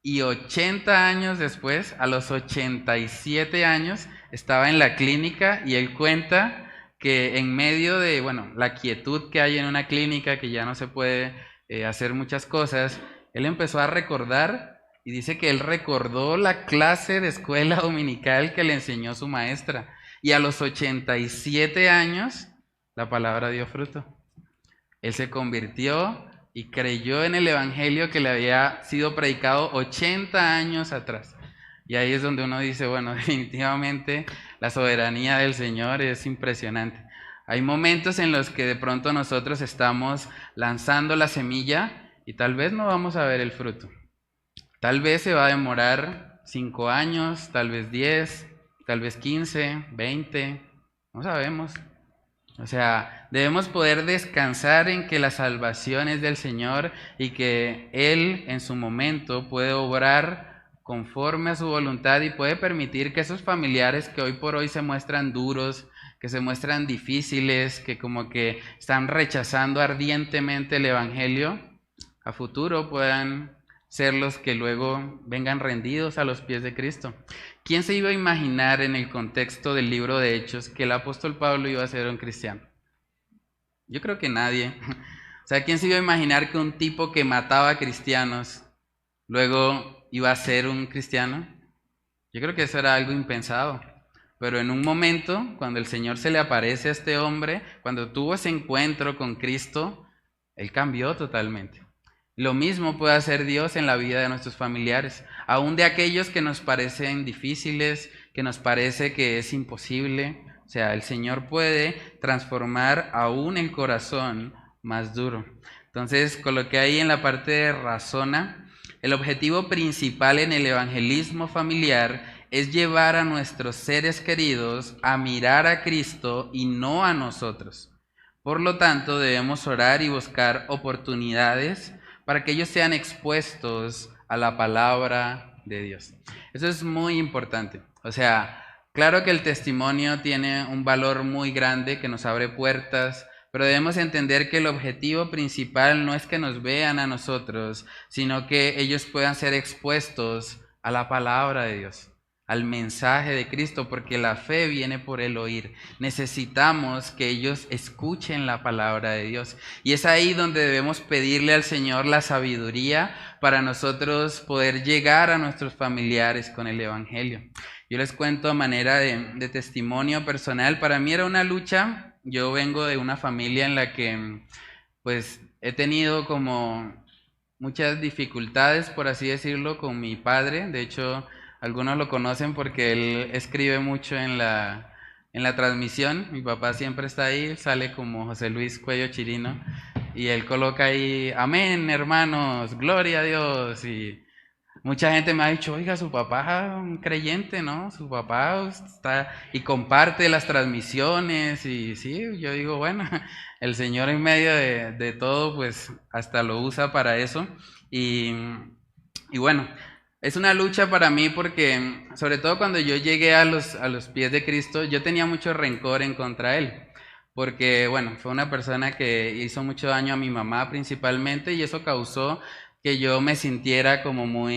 Y 80 años después, a los 87 años, estaba en la clínica, y él cuenta que en medio de, bueno, la quietud que hay en una clínica, que ya no se puede hacer muchas cosas, él empezó a recordar, y dice que él recordó la clase de escuela dominical que le enseñó su maestra, y a los 87 años la palabra dio fruto. Él se convirtió y creyó en el evangelio que le había sido predicado 80 años atrás. Y ahí es donde uno dice, bueno, definitivamente la soberanía del Señor es impresionante. Hay momentos en los que de pronto nosotros estamos lanzando la semilla y tal vez no vamos a ver el fruto. Tal vez se va a demorar 5 años, tal vez 10, tal vez 15, 20, no sabemos. O sea, debemos poder descansar en que la salvación es del Señor y que Él en su momento puede obrar conforme a su voluntad y puede permitir que esos familiares que hoy por hoy se muestran duros, que se muestran difíciles, que como que están rechazando ardientemente el evangelio, a futuro puedan ser los que luego vengan rendidos a los pies de Cristo. ¿Quién se iba a imaginar en el contexto del libro de Hechos que el apóstol Pablo iba a ser un cristiano? Yo creo que nadie. O sea, ¿quién se iba a imaginar que un tipo que mataba a cristianos luego iba a ser un cristiano? Yo creo que eso era algo impensado. Pero en un momento, cuando el Señor se le aparece a este hombre, cuando tuvo ese encuentro con Cristo, él cambió totalmente. Lo mismo puede hacer Dios en la vida de nuestros familiares, aún de aquellos que nos parecen difíciles, que nos parece que es imposible. O sea, el Señor puede transformar aún el corazón más duro. Entonces, coloqué ahí en la parte de razona, el objetivo principal en el evangelismo familiar es llevar a nuestros seres queridos a mirar a Cristo y no a nosotros. Por lo tanto, debemos orar y buscar oportunidades para que ellos sean expuestos a la palabra de Dios. Eso es muy importante. O sea, claro que el testimonio tiene un valor muy grande que nos abre puertas, pero debemos entender que el objetivo principal no es que nos vean a nosotros, sino que ellos puedan ser expuestos a la palabra de Dios, al mensaje de Cristo, porque la fe viene por el oír. Necesitamos que ellos escuchen la palabra de Dios. Y es ahí donde debemos pedirle al Señor la sabiduría para nosotros poder llegar a nuestros familiares con el evangelio. Yo les cuento a manera de testimonio personal. Para mí era una lucha. Yo vengo de una familia en la que pues he tenido como muchas dificultades, por así decirlo, con mi padre. De hecho, algunos lo conocen porque él escribe mucho en la transmisión. Mi papá siempre está ahí, sale como José Luis Cuello Chirino y él coloca ahí, amén hermanos, gloria a Dios. Y mucha gente me ha dicho, oiga, su papá es un creyente, ¿no? Su papá está y comparte las transmisiones. Y sí, yo digo, bueno, el Señor en medio de todo pues hasta lo usa para eso. Y bueno, es una lucha para mí porque, sobre todo cuando yo llegué a los pies de Cristo, yo tenía mucho rencor en contra de Él. Porque, bueno, fue una persona que hizo mucho daño a mi mamá principalmente y eso causó que yo me sintiera como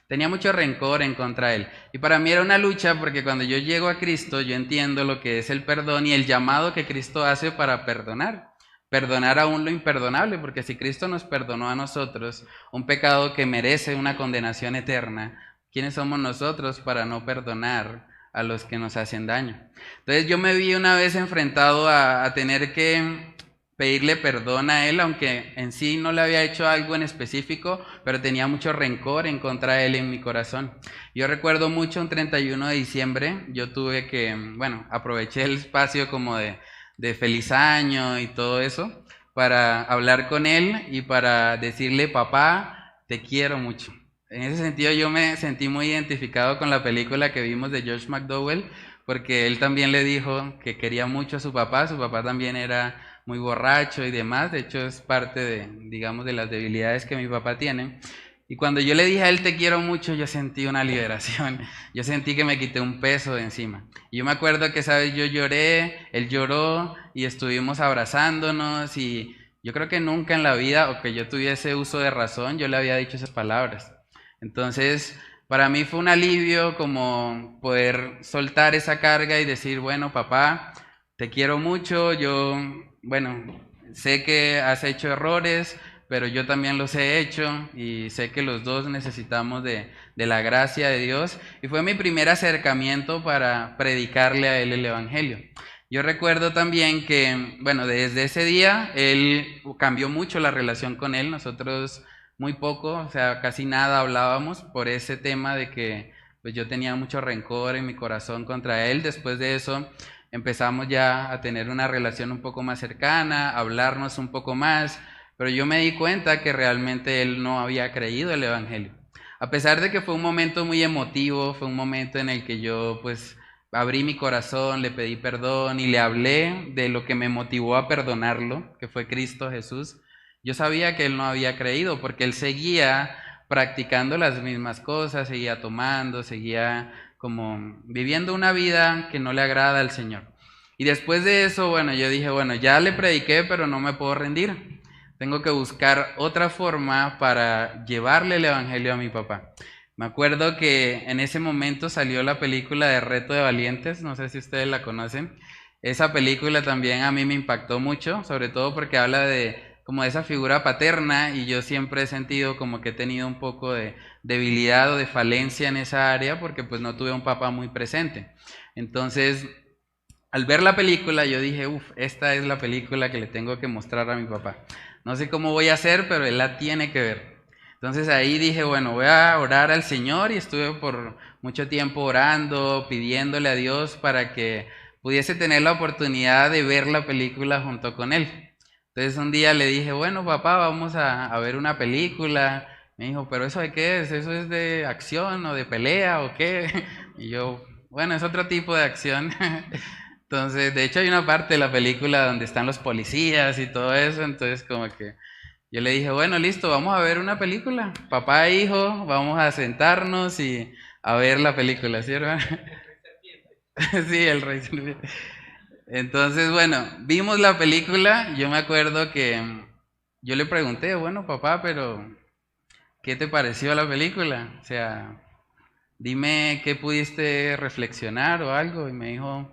tenía mucho rencor en contra de Él. Y para mí era una lucha porque cuando yo llego a Cristo, yo entiendo lo que es el perdón y el llamado que Cristo hace para perdonar. Perdonar aún lo imperdonable, porque si Cristo nos perdonó a nosotros un pecado que merece una condenación eterna, ¿quiénes somos nosotros para no perdonar a los que nos hacen daño? Entonces yo me vi una vez enfrentado a tener que pedirle perdón a él, aunque en sí no le había hecho algo en específico, pero tenía mucho rencor en contra de él en mi corazón. Yo recuerdo mucho un 31 de diciembre, yo tuve que, bueno, aproveché el espacio como de feliz año y todo eso, para hablar con él y para decirle, papá, te quiero mucho. En ese sentido yo me sentí muy identificado con la película que vimos de George McDowell, porque él también le dijo que quería mucho a su papá también era muy borracho y demás, de hecho es parte de, digamos, de las debilidades que mi papá tiene. Y cuando yo le dije a él te quiero mucho, yo sentí una liberación, yo sentí que me quité un peso de encima. Y yo me acuerdo que esa vez yo lloré, él lloró y estuvimos abrazándonos y yo creo que nunca en la vida, o que yo tuviese uso de razón, yo le había dicho esas palabras. Entonces, para mí fue un alivio como poder soltar esa carga y decir, bueno, papá, te quiero mucho, yo, bueno, sé que has hecho errores, pero yo también los he hecho y sé que los dos necesitamos de la gracia de Dios. Y fue mi primer acercamiento para predicarle a él el Evangelio. Yo recuerdo también que, bueno, desde ese día él cambió mucho la relación con él, nosotros muy poco, o sea, casi nada hablábamos por ese tema de que pues yo tenía mucho rencor en mi corazón contra él. Después de eso empezamos ya a tener una relación un poco más cercana, a hablarnos un poco más, pero yo me di cuenta que realmente él no había creído el Evangelio. A pesar de que fue un momento muy emotivo, fue un momento en el que yo pues abrí mi corazón, le pedí perdón y le hablé de lo que me motivó a perdonarlo, que fue Cristo Jesús. Yo sabía que él no había creído porque él seguía practicando las mismas cosas, seguía tomando, seguía como viviendo una vida que no le agrada al Señor. Y después de eso, bueno, yo dije, bueno, ya le prediqué, pero no me puedo rendir. Tengo que buscar otra forma para llevarle el Evangelio a mi papá. Me acuerdo que en ese momento salió la película de Reto de Valientes, no sé si ustedes la conocen. Esa película también a mí me impactó mucho, sobre todo porque habla de como de esa figura paterna y yo siempre he sentido como que he tenido un poco de debilidad o de falencia en esa área porque pues no tuve un papá muy presente. Entonces, al ver la película yo dije, esta es la película que le tengo que mostrar a mi papá. No sé cómo voy a hacer, pero él la tiene que ver. Entonces ahí dije, bueno, voy a orar al Señor y estuve por mucho tiempo orando, pidiéndole a Dios para que pudiese tener la oportunidad de ver la película junto con él. Entonces un día le dije, bueno papá, vamos a ver una película. Me dijo, pero ¿eso de qué es? ¿Eso es de acción o de pelea o qué? Y yo, bueno, es otro tipo de acción. Entonces, de hecho hay una parte de la película donde están los policías y todo eso, entonces como que yo le dije, bueno, listo, vamos a ver una película. Papá e hijo, vamos a sentarnos y a ver la película, ¿sí, hermano? Sí, el Rey Serpiente. Entonces, bueno, vimos la película. Yo me acuerdo que yo le pregunté, bueno, papá, pero ¿qué te pareció la película? O sea, dime qué pudiste reflexionar o algo. Y me dijo,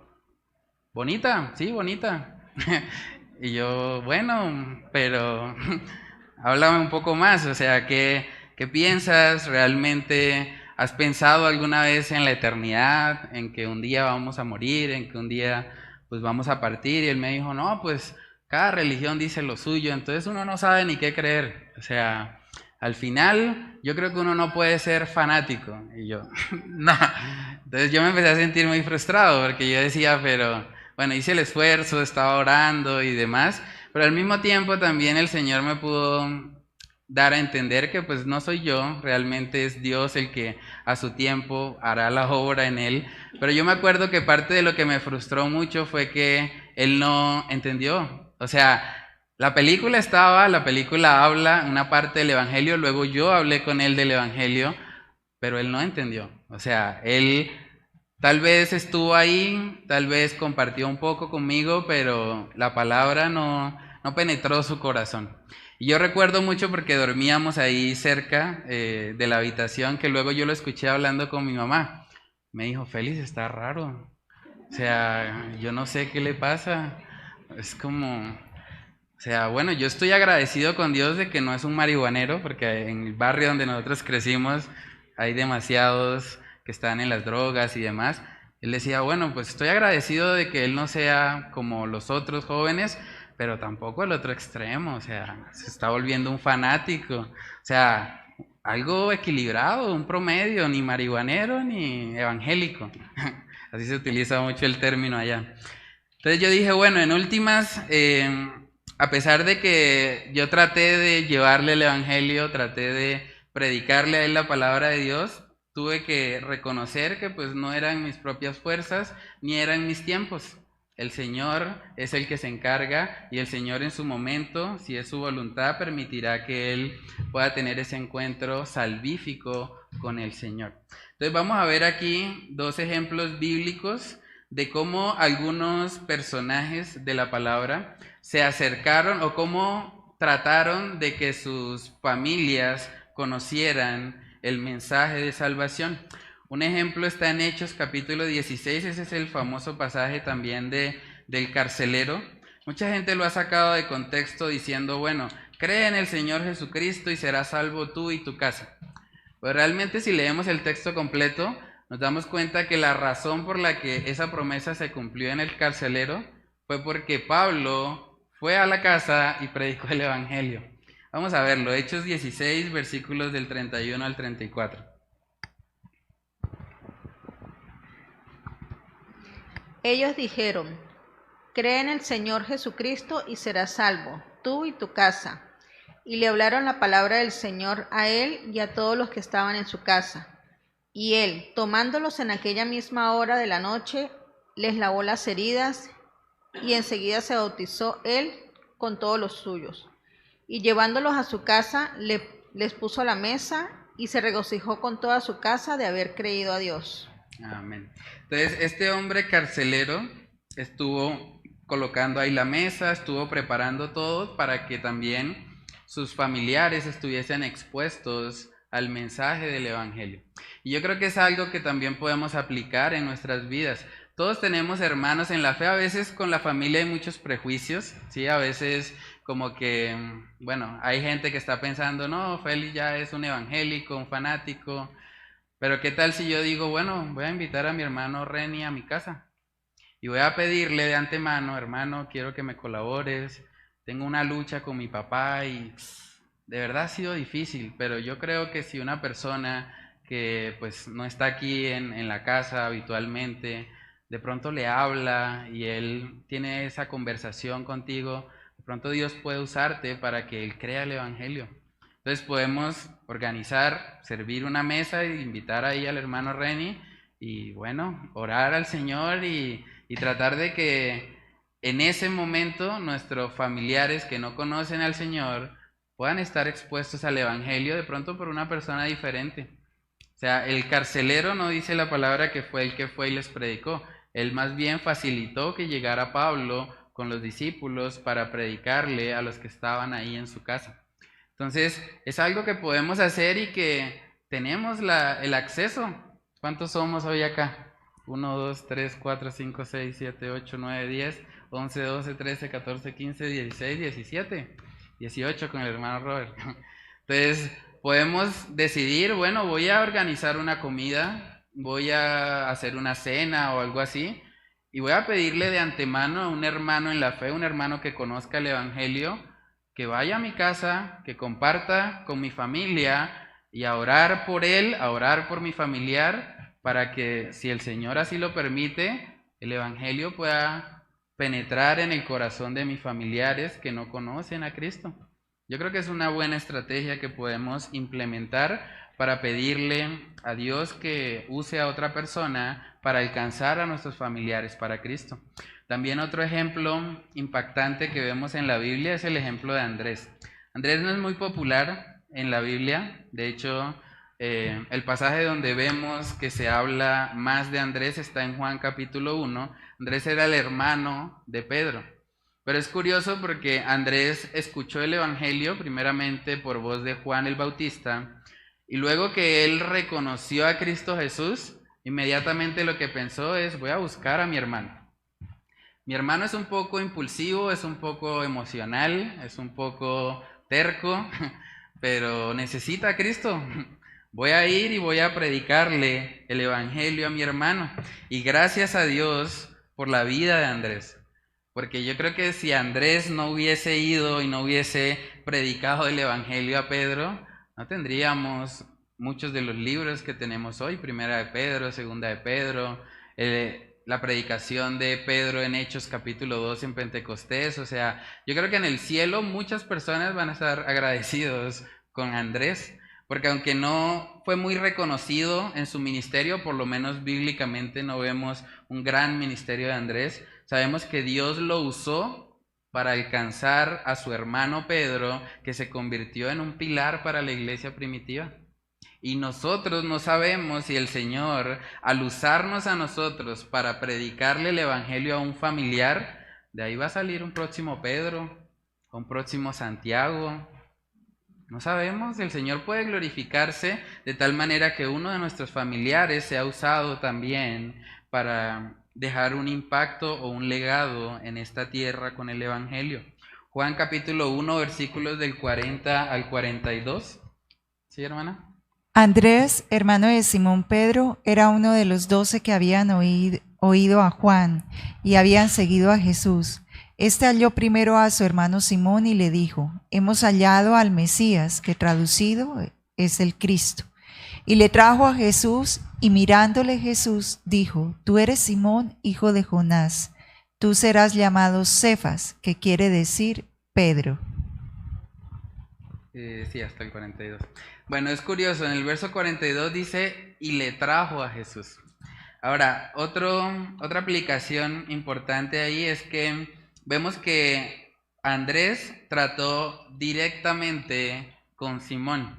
bonita, sí, bonita. Y yo, bueno, pero háblame un poco más, o sea, ¿qué piensas realmente? ¿Has pensado alguna vez en la eternidad, en que un día vamos a morir, en que un día pues vamos a partir? Y él me dijo, no, pues cada religión dice lo suyo, entonces uno no sabe ni qué creer. O sea, al final yo creo que uno no puede ser fanático. Y yo, no. Entonces yo me empecé a sentir muy frustrado porque yo decía, pero bueno, hice el esfuerzo, estaba orando y demás, pero al mismo tiempo también el Señor me pudo dar a entender que pues no soy yo, realmente es Dios el que a su tiempo hará la obra en él. Pero yo me acuerdo que parte de lo que me frustró mucho fue que él no entendió. O sea, la película habla una parte del Evangelio, luego yo hablé con él del Evangelio, pero él no entendió. O sea, él tal vez estuvo ahí, tal vez compartió un poco conmigo, pero la palabra no penetró su corazón. Y yo recuerdo mucho porque dormíamos ahí cerca de la habitación, que luego yo lo escuché hablando con mi mamá. Me dijo, Félix, está raro. O sea, yo no sé qué le pasa. Es como, o sea, bueno, yo estoy agradecido con Dios de que no es un marihuanero, porque en el barrio donde nosotros crecimos hay demasiados que están en las drogas y demás. Él decía, bueno, pues estoy agradecido de que él no sea como los otros jóvenes, pero tampoco al otro extremo, o sea, se está volviendo un fanático, o sea, algo equilibrado, un promedio, ni marihuanero ni evangélico. Así se utiliza mucho el término allá. Entonces yo dije, bueno, en últimas, a pesar de que yo traté de llevarle el evangelio, traté de predicarle a él la palabra de Dios, tuve que reconocer que pues no eran mis propias fuerzas, ni eran mis tiempos. El Señor es el que se encarga y el Señor en su momento, si es su voluntad, permitirá que él pueda tener ese encuentro salvífico con el Señor. Entonces vamos a ver aquí 2 ejemplos bíblicos de cómo algunos personajes de la palabra se acercaron o cómo trataron de que sus familias conocieran el mensaje de salvación. Un ejemplo está en Hechos capítulo 16, ese es el famoso pasaje también del carcelero. Mucha gente lo ha sacado de contexto diciendo, bueno, cree en el Señor Jesucristo y serás salvo tú y tu casa. Pero realmente si leemos el texto completo, nos damos cuenta que la razón por la que esa promesa se cumplió en el carcelero fue porque Pablo fue a la casa y predicó el evangelio. Vamos a verlo, Hechos 16, versículos del 31 al 34. Ellos dijeron, cree en el Señor Jesucristo y serás salvo, tú y tu casa. Y le hablaron la palabra del Señor a él y a todos los que estaban en su casa. Y él, tomándolos en aquella misma hora de la noche, les lavó las heridas y enseguida se bautizó él con todos los suyos. Y llevándolos a su casa, les puso a la mesa y se regocijó con toda su casa de haber creído a Dios. Amén. Entonces, este hombre carcelero estuvo colocando ahí la mesa, estuvo preparando todo para que también sus familiares estuviesen expuestos al mensaje del evangelio. Y yo creo que es algo que también podemos aplicar en nuestras vidas. Todos tenemos hermanos en la fe, a veces con la familia hay muchos prejuicios, ¿sí? A veces como que, bueno, hay gente que está pensando, no, Félix ya es un evangélico, un fanático, pero ¿qué tal si yo digo, bueno, voy a invitar a mi hermano Reni a mi casa y voy a pedirle de antemano, hermano, quiero que me colabores, tengo una lucha con mi papá y de verdad ha sido difícil, pero yo creo que si una persona que pues no está aquí en la casa habitualmente, de pronto le habla y él tiene esa conversación contigo, de pronto Dios puede usarte para que él crea el evangelio. Entonces podemos organizar, servir una mesa e invitar ahí al hermano Reni y bueno, orar al Señor y tratar de que en ese momento nuestros familiares que no conocen al Señor puedan estar expuestos al evangelio de pronto por una persona diferente. O sea, el carcelero no dice la palabra que fue el que fue y les predicó. Él más bien facilitó que llegara Pablo con los discípulos para predicarle a los que estaban ahí en su casa. Entonces, es algo que podemos hacer y que tenemos el acceso. ¿Cuántos somos hoy acá? 1, 2, 3, 4, 5, 6, 7, 8, 9, 10, 11, 12, 13, 14, 15, 16, 17, 18 con el hermano Robert. Entonces, podemos decidir, bueno, voy a organizar una comida, voy a hacer una cena o algo así, y voy a pedirle de antemano a un hermano en la fe, un hermano que conozca el evangelio, que vaya a mi casa, que comparta con mi familia y a orar por él, a orar por mi familiar, para que si el Señor así lo permite, el evangelio pueda penetrar en el corazón de mis familiares que no conocen a Cristo. Yo creo que es una buena estrategia que podemos implementar para pedirle a Dios que use a otra persona para alcanzar a nuestros familiares para Cristo. También otro ejemplo impactante que vemos en la Biblia es el ejemplo de Andrés. Andrés no es muy popular en la Biblia, de hecho el pasaje donde vemos que se habla más de Andrés está en Juan capítulo 1. Andrés era el hermano de Pedro. Pero es curioso porque Andrés escuchó el evangelio primeramente por voz de Juan el Bautista y luego que él reconoció a Cristo Jesús, inmediatamente lo que pensó es voy a buscar a mi hermano. Mi hermano es un poco impulsivo, es un poco emocional, es un poco terco, pero necesita a Cristo. Voy a ir y voy a predicarle el evangelio a mi hermano. Y gracias a Dios por la vida de Andrés. Porque yo creo que si Andrés no hubiese ido y no hubiese predicado el Evangelio a Pedro, no tendríamos muchos de los libros que tenemos hoy, Primera de Pedro, Segunda de Pedro, la predicación de Pedro en Hechos capítulo 2 en Pentecostés. O sea, yo creo que en el cielo muchas personas van a estar agradecidos con Andrés, porque aunque no fue muy reconocido en su ministerio, por lo menos bíblicamente no vemos un gran ministerio de Andrés. Sabemos que Dios lo usó para alcanzar a su hermano Pedro, que se convirtió en un pilar para la iglesia primitiva. Y nosotros no sabemos si el Señor, al usarnos a nosotros para predicarle el Evangelio a un familiar, de ahí va a salir un próximo Pedro, un próximo Santiago. No sabemos, el Señor puede glorificarse de tal manera que uno de nuestros familiares sea usado también para dejar un impacto o un legado en esta tierra con el Evangelio. Juan capítulo 1, versículos del 40 al 42. ¿Sí, hermana? Andrés, hermano de Simón Pedro, era uno de los 12 que habían oído a Juan y habían seguido a Jesús. Este halló primero a su hermano Simón y le dijo: hemos hallado al Mesías, que traducido es el Cristo. Y le trajo a Jesús, y mirándole Jesús dijo: tú eres Simón, hijo de Jonás, tú serás llamado Cefas, que quiere decir Pedro. Sí, hasta el 42. Bueno, es curioso, en el verso 42 dice: y le trajo a Jesús. Ahora, otra aplicación importante ahí es que vemos que Andrés trató directamente con Simón,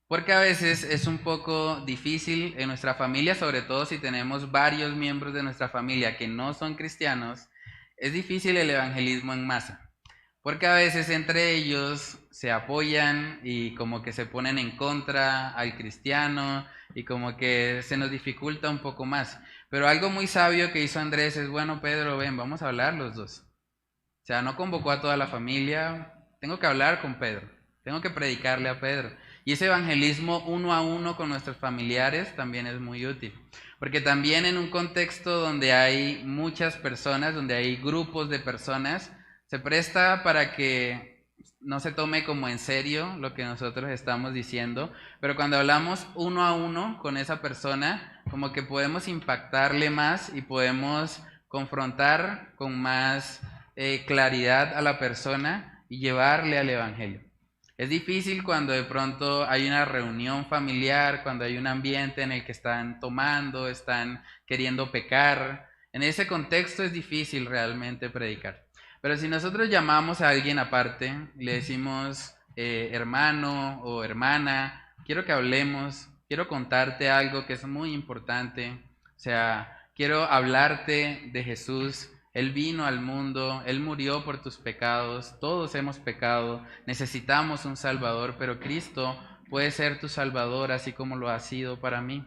porque a veces es un poco difícil en nuestra familia, sobre todo si tenemos varios miembros de nuestra familia que no son cristianos, es difícil el evangelismo en masa, porque a veces entre ellos se apoyan y como que se ponen en contra al cristiano y como que se nos dificulta un poco más. Pero algo muy sabio que hizo Andrés es: bueno, Pedro, ven, vamos a hablar los dos. O sea, no convocó a toda la familia, tengo que hablar con Pedro, tengo que predicarle a Pedro. Y ese evangelismo uno a uno con nuestros familiares también es muy útil, porque también en un contexto donde hay muchas personas, donde hay grupos de personas, se presta para que no se tome como en serio lo que nosotros estamos diciendo, pero cuando hablamos uno a uno con esa persona, como que podemos impactarle más y podemos confrontar con más claridad a la persona y llevarle al evangelio. Es difícil cuando de pronto hay una reunión familiar, cuando hay un ambiente en el que están tomando, están queriendo pecar. En ese contexto es difícil realmente predicar. Pero si nosotros llamamos a alguien aparte, le decimos: hermano o hermana, quiero que hablemos, quiero contarte algo que es muy importante. O sea, quiero hablarte de Jesús. Él vino al mundo, Él murió por tus pecados, todos hemos pecado, necesitamos un Salvador, pero Cristo puede ser tu Salvador así como lo ha sido para mí.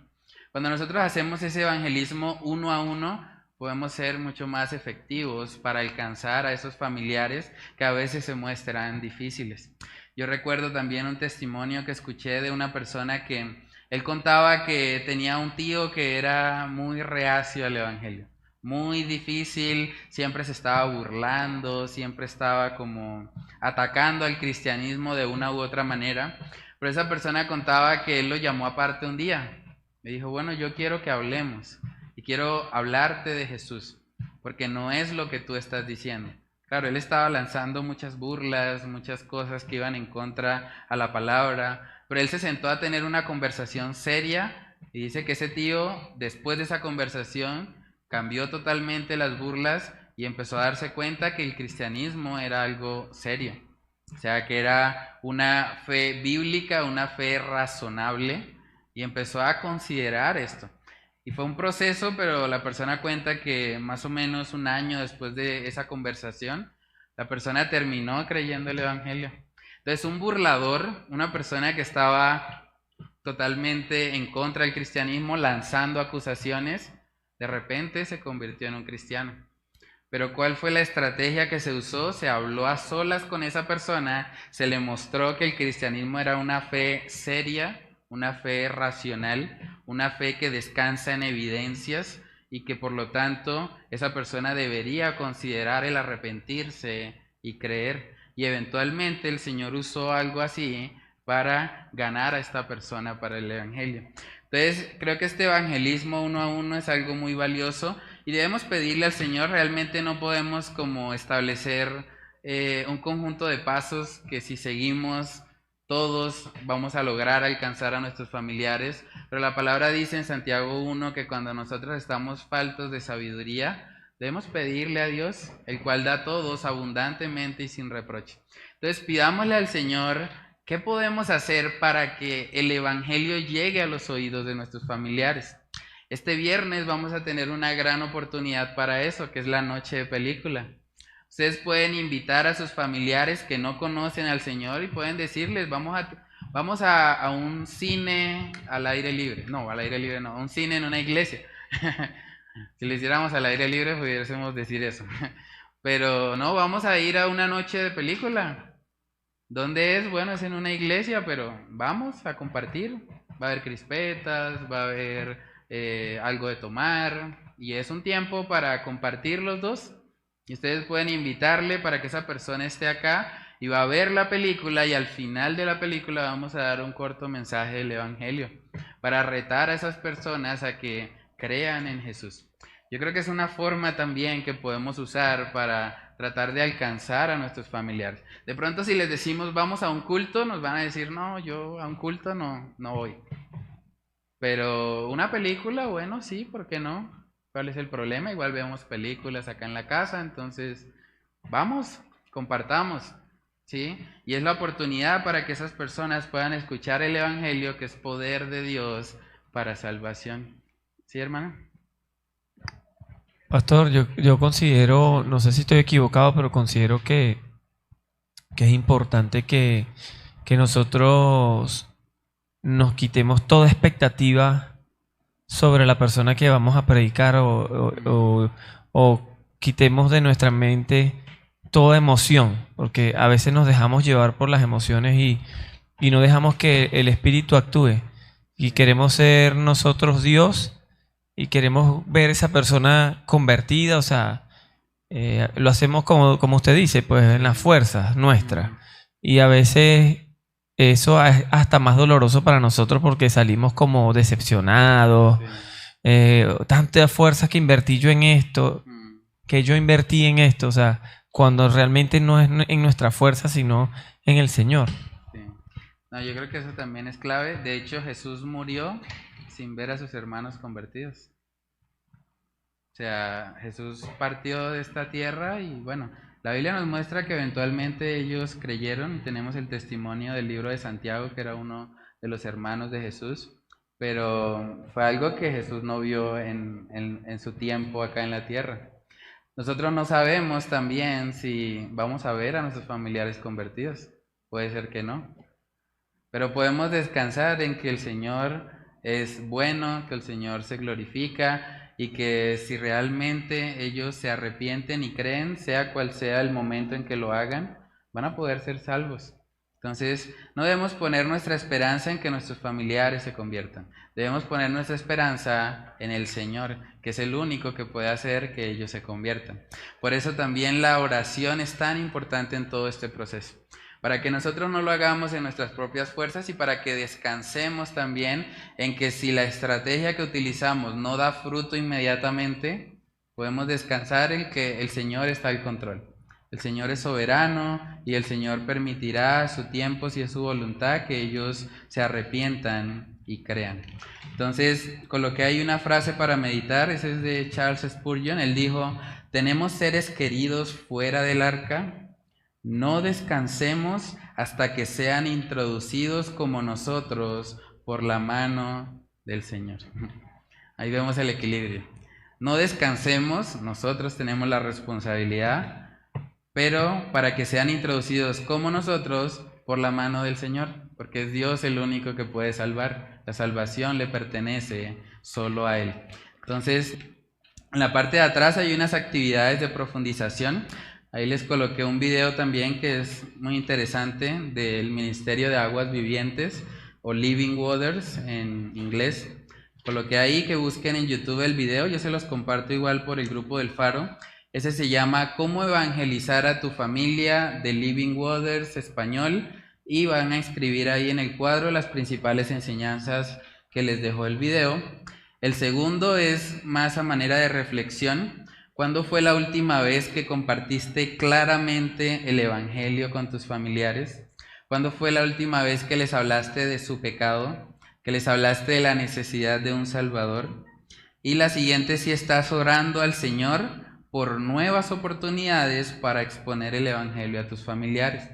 Cuando nosotros hacemos ese evangelismo uno a uno, podemos ser mucho más efectivos para alcanzar a esos familiares que a veces se muestran difíciles. Yo recuerdo también un testimonio que escuché de una persona que él contaba que tenía un tío que era muy reacio al evangelio. Muy difícil, siempre se estaba burlando, siempre estaba como atacando al cristianismo de una u otra manera. Pero esa persona contaba que él lo llamó aparte un día. Le dijo: bueno, yo quiero que hablemos y quiero hablarte de Jesús, porque no es lo que tú estás diciendo. Claro, él estaba lanzando muchas burlas, muchas cosas que iban en contra a la palabra, pero él se sentó a tener una conversación seria y dice que ese tío, después de esa conversación, cambió totalmente las burlas y empezó a darse cuenta que el cristianismo era algo serio. O sea, que era una fe bíblica, una fe razonable, y empezó a considerar esto. Y fue un proceso, pero la persona cuenta que más o menos un año después de esa conversación, la persona terminó creyendo el evangelio. Entonces, un burlador, una persona que estaba totalmente en contra del cristianismo, lanzando acusaciones, de repente se convirtió en un cristiano. Pero ¿cuál fue la estrategia que se usó? Se habló a solas con esa persona, se le mostró que el cristianismo era una fe seria, una fe racional, una fe que descansa en evidencias, y que por lo tanto esa persona debería considerar el arrepentirse y creer. Y eventualmente el Señor usó algo así para ganar a esta persona para el Evangelio. Entonces creo que este evangelismo uno a uno es algo muy valioso y debemos pedirle al Señor. Realmente no podemos como establecer un conjunto de pasos que si seguimos todos vamos a lograr alcanzar a nuestros familiares, pero la palabra dice en Santiago 1 que cuando nosotros estamos faltos de sabiduría, debemos pedirle a Dios, el cual da a todos abundantemente y sin reproche. Entonces pidámosle al Señor qué podemos hacer para que el Evangelio llegue a los oídos de nuestros familiares. Este viernes vamos a tener una gran oportunidad para eso, que es la noche de película. Ustedes pueden invitar a sus familiares que no conocen al Señor y pueden decirles, vamos a un cine al aire libre. No, al aire libre no, un cine en una iglesia. Si lo hiciéramos al aire libre pudiésemos decir eso. Pero no, vamos a ir a una noche de película. ¿Dónde es? Bueno, es en una iglesia, pero vamos a compartir. Va a haber crispetas, va a haber algo de tomar y es un tiempo para compartir los dos. Y ustedes pueden invitarle para que esa persona esté acá y va a ver la película y al final de la película vamos a dar un corto mensaje del Evangelio para retar a esas personas a que crean en Jesús. Yo creo que es una forma también que podemos usar para tratar de alcanzar a nuestros familiares. De pronto si les decimos vamos a un culto, nos van a decir no, yo a un culto no voy. Pero una película, bueno, sí, ¿por qué no? ¿Cuál es el problema? Igual vemos películas acá en la casa, entonces vamos, compartamos, ¿sí? Y es la oportunidad para que esas personas puedan escuchar el Evangelio, que es poder de Dios para salvación. ¿Sí, hermano? Pastor, yo considero, no sé si estoy equivocado, pero considero que es importante que nosotros nos quitemos toda expectativa sobre la persona que vamos a predicar o quitemos de nuestra mente toda emoción, porque a veces nos dejamos llevar por las emociones y no dejamos que el Espíritu actúe y queremos ser nosotros Dios y queremos ver esa persona convertida, o sea, lo hacemos como usted dice, pues en las fuerzas nuestras y a veces eso es hasta más doloroso para nosotros porque salimos como decepcionados. Tantas fuerzas que invertí yo en esto, que yo invertí en esto, o sea, cuando realmente no es en nuestra fuerza, sino en el Señor. Sí. No, yo creo que eso también es clave. De hecho, Jesús murió sin ver a sus hermanos convertidos. O sea, Jesús partió de esta tierra y bueno, la Biblia nos muestra que eventualmente ellos creyeron y tenemos el testimonio del libro de Santiago, que era uno de los hermanos de Jesús, pero fue algo que Jesús no vio en su tiempo acá en la tierra. Nosotros no sabemos también si vamos a ver a nuestros familiares convertidos, puede ser que no, pero podemos descansar en que el Señor es bueno, que el Señor se glorifica, y que si realmente ellos se arrepienten y creen, sea cual sea el momento en que lo hagan, van a poder ser salvos. Entonces, no debemos poner nuestra esperanza en que nuestros familiares se conviertan. Debemos poner nuestra esperanza en el Señor, que es el único que puede hacer que ellos se conviertan. Por eso también la oración es tan importante en todo este proceso. Para que nosotros no lo hagamos en nuestras propias fuerzas y para que descansemos también en que si la estrategia que utilizamos no da fruto inmediatamente, podemos descansar en que el Señor está al control. El Señor es soberano y el Señor permitirá a su tiempo, si es su voluntad, que ellos se arrepientan y crean. Entonces, coloqué ahí una frase para meditar, esa es de Charles Spurgeon. Él dijo, tenemos seres queridos fuera del arca. No descansemos hasta que sean introducidos como nosotros por la mano del Señor. Ahí vemos el equilibrio. No descansemos, nosotros tenemos la responsabilidad, pero para que sean introducidos como nosotros por la mano del Señor, porque es Dios el único que puede salvar. La salvación le pertenece solo a Él. Entonces, en la parte de atrás hay unas actividades de profundización. Ahí les coloqué un video también que es muy interesante del Ministerio de Aguas Vivientes o Living Waters en inglés, coloqué ahí que busquen en YouTube el video, yo se los comparto igual por el grupo del Faro. Ese se llama ¿Cómo evangelizar a tu familia? De Living Waters español, y van a escribir ahí en el cuadro las principales enseñanzas que les dejó el video. El segundo es más a manera de reflexión. ¿Cuándo fue la última vez que compartiste claramente el evangelio con tus familiares? ¿Cuándo fue la última vez que les hablaste de su pecado? ¿Que les hablaste de la necesidad de un Salvador? Y la siguiente, si estás orando al Señor por nuevas oportunidades para exponer el evangelio a tus familiares.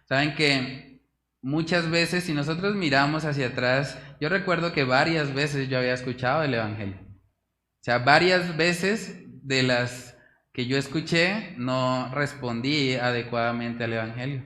Saben que muchas veces, si nosotros miramos hacia atrás, yo recuerdo que varias veces yo había escuchado el evangelio. O sea, varias veces de las que yo escuché no respondí adecuadamente al evangelio.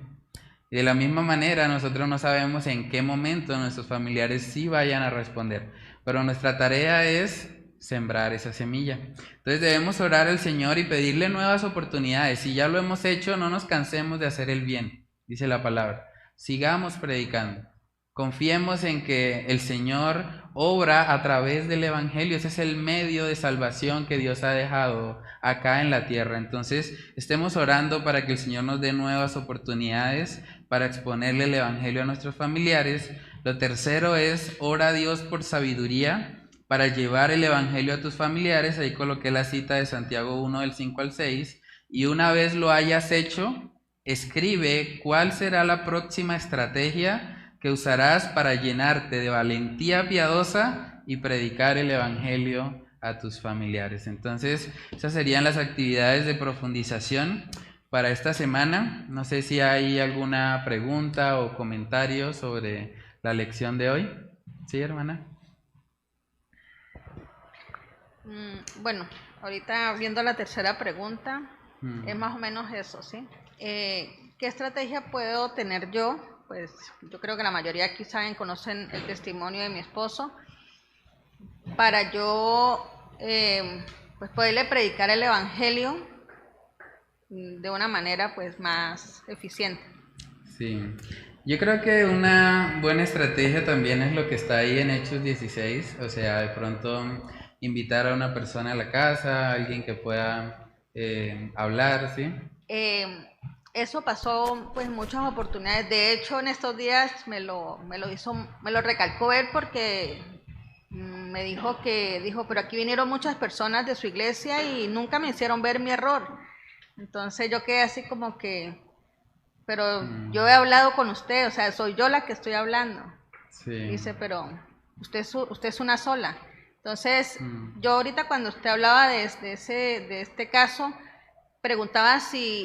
Y de la misma manera, nosotros no sabemos en qué momento nuestros familiares sí vayan a responder, pero nuestra tarea es sembrar esa semilla. Entonces debemos orar al Señor y pedirle nuevas oportunidades. Si ya lo hemos hecho, no nos cansemos de hacer el bien, dice la palabra. Sigamos predicando. Confiemos en que el Señor obra a través del evangelio. Ese es el medio de salvación que Dios ha dejado acá en la tierra. Entonces, estemos orando para que el Señor nos dé nuevas oportunidades para exponerle el evangelio a nuestros familiares. Lo tercero es, ora a Dios por sabiduría para llevar el evangelio a tus familiares. Ahí coloqué la cita de Santiago 1, del 5 al 6. Y una vez lo hayas hecho, escribe cuál será la próxima estrategia que usarás para llenarte de valentía piadosa y predicar el evangelio a tus familiares. Entonces, esas serían las actividades de profundización para esta semana. No sé si hay alguna pregunta o comentario sobre la lección de hoy. ¿Sí, hermana? Bueno, ahorita viendo la tercera pregunta, es más o menos eso, ¿sí? ¿Qué estrategia puedo tener yo? Pues yo creo que la mayoría aquí saben, conocen el testimonio de mi esposo, para yo pues poderle predicar el evangelio de una manera pues más eficiente. Sí, yo creo que una buena estrategia también es lo que está ahí en Hechos 16, o sea, de pronto invitar a una persona a la casa, alguien que pueda hablar, ¿sí? Eso pasó pues muchas oportunidades. De hecho, en estos días me lo recalcó él, porque me dijo, pero aquí vinieron muchas personas de su iglesia y nunca me hicieron ver mi error. Entonces yo quedé así como que, pero yo he hablado con usted, o sea, soy yo la que estoy hablando. Sí. Dice, pero usted es una sola. Entonces, yo ahorita cuando usted hablaba de este caso, preguntaba si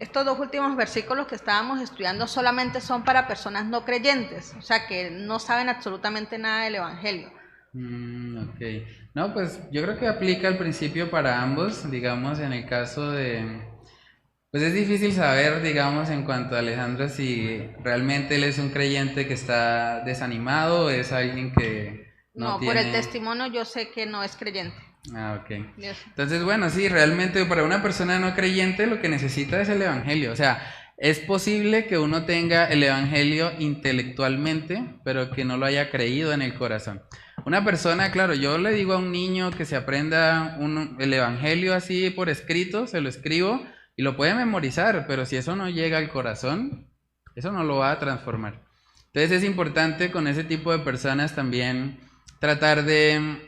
estos dos últimos versículos que estábamos estudiando solamente son para personas no creyentes, o sea, que no saben absolutamente nada del evangelio. Ok. No, pues yo creo que aplica al principio para ambos, digamos, en el caso de... Pues es difícil saber, digamos, en cuanto a Alejandro, si realmente él es un creyente que está desanimado o es alguien que no tiene... por el testimonio yo sé que no es creyente. Ah, ok. Entonces, bueno, sí, realmente para una persona no creyente lo que necesita es el evangelio. O sea, es posible que uno tenga el evangelio intelectualmente, pero que no lo haya creído en el corazón. Una persona, claro, yo le digo a un niño que se aprenda el evangelio así por escrito, se lo escribo y lo puede memorizar, pero si eso no llega al corazón, eso no lo va a transformar. Entonces es importante con ese tipo de personas también tratar de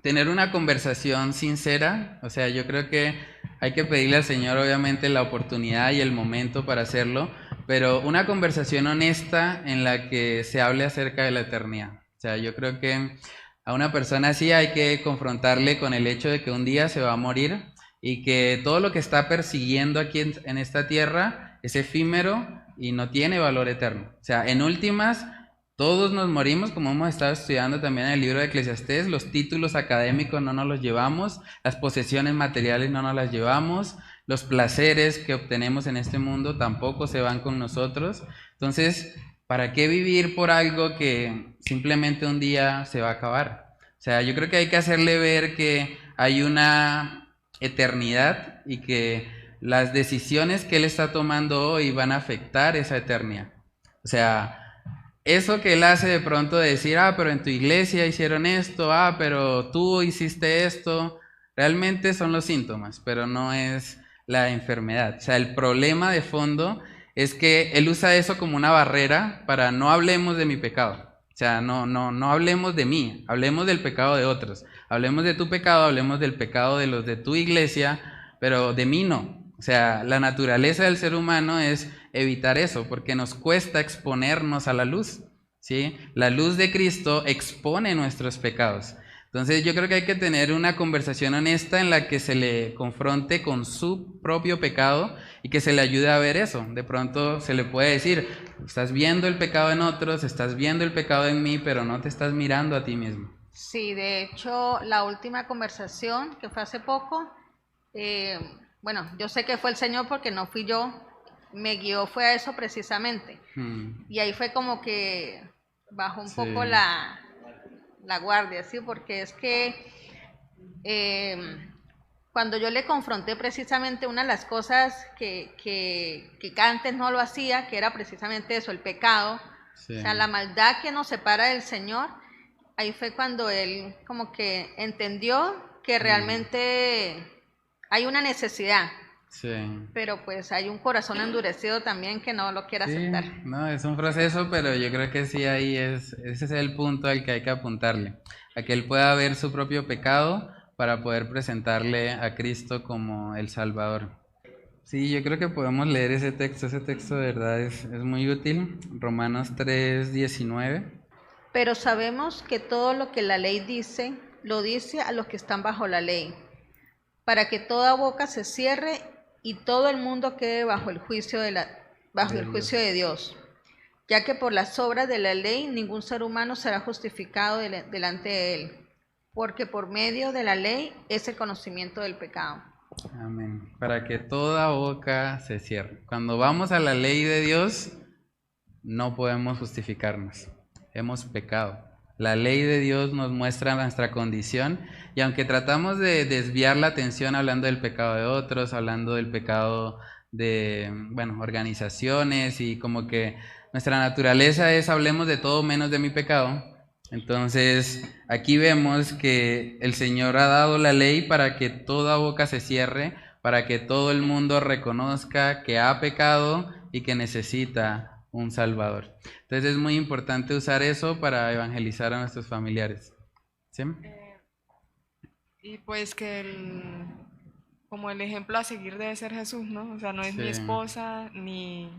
tener una conversación sincera. O sea, yo creo que hay que pedirle al Señor obviamente la oportunidad y el momento para hacerlo, pero una conversación honesta en la que se hable acerca de la eternidad. O sea, yo creo que a una persona así hay que confrontarle con el hecho de que un día se va a morir y que todo lo que está persiguiendo aquí en esta tierra es efímero y no tiene valor eterno. O sea, en últimas, todos nos morimos, como hemos estado estudiando también en el libro de Eclesiastés. Los títulos académicos no nos los llevamos, las posesiones materiales no nos las llevamos, los placeres que obtenemos en este mundo tampoco se van con nosotros. Entonces, ¿para qué vivir por algo que simplemente un día se va a acabar? O sea, yo creo que hay que hacerle ver que hay una eternidad y que las decisiones que él está tomando hoy van a afectar esa eternidad. O sea, eso que él hace de pronto de decir, pero en tu iglesia hicieron esto, pero tú hiciste esto, realmente son los síntomas, pero no es la enfermedad. O sea, el problema de fondo es que él usa eso como una barrera para no hablemos de mi pecado. O sea, no hablemos de mí, hablemos del pecado de otros. Hablemos de tu pecado, hablemos del pecado de los de tu iglesia, pero de mí no. O sea, la naturaleza del ser humano es evitar eso, porque nos cuesta exponernos a la luz, ¿sí? La luz de Cristo expone nuestros pecados. Entonces yo creo que hay que tener una conversación honesta en la que se le confronte con su propio pecado y que se le ayude a ver eso. De pronto se le puede decir, estás viendo el pecado en otros, estás viendo el pecado en mí, pero no te estás mirando a ti mismo. Sí, de hecho, la última conversación que fue hace poco, bueno, yo sé que fue el Señor porque no fui yo, me guió fue a eso precisamente. Y ahí fue como que bajó un poco la guardia, ¿sí? Porque es que cuando yo le confronté precisamente una de las cosas que antes no lo hacía, que era precisamente eso, el pecado, o sea, la maldad que nos separa del Señor, ahí fue cuando él como que entendió que realmente hay una necesidad. Sí. Pero pues hay un corazón endurecido también que no lo quiere aceptar. No, es un proceso, pero yo creo que sí, ese es el punto al que hay que apuntarle, a que él pueda ver su propio pecado para poder presentarle a Cristo como el Salvador. Sí, yo creo que podemos leer ese texto de verdad es muy útil, Romanos 3:19. Pero sabemos que todo lo que la ley dice, lo dice a los que están bajo la ley, para que toda boca se cierre y todo el mundo quede bajo el juicio de Dios, ya que por las obras de la ley ningún ser humano será justificado delante de él, porque por medio de la ley es el conocimiento del pecado. Amén. Para que toda boca se cierre. Cuando vamos a la ley de Dios, no podemos justificarnos. Hemos pecado. La ley de Dios nos muestra nuestra condición y aunque tratamos de desviar la atención hablando del pecado de otros, hablando del pecado de, organizaciones y como que nuestra naturaleza es hablemos de todo menos de mi pecado. Entonces aquí vemos que el Señor ha dado la ley para que toda boca se cierre, para que todo el mundo reconozca que ha pecado y que necesita un Salvador. Entonces es muy importante usar eso para evangelizar a nuestros familiares. ¿Sí? Y pues que como el ejemplo a seguir debe ser Jesús, ¿no? O sea, no es mi esposa, ni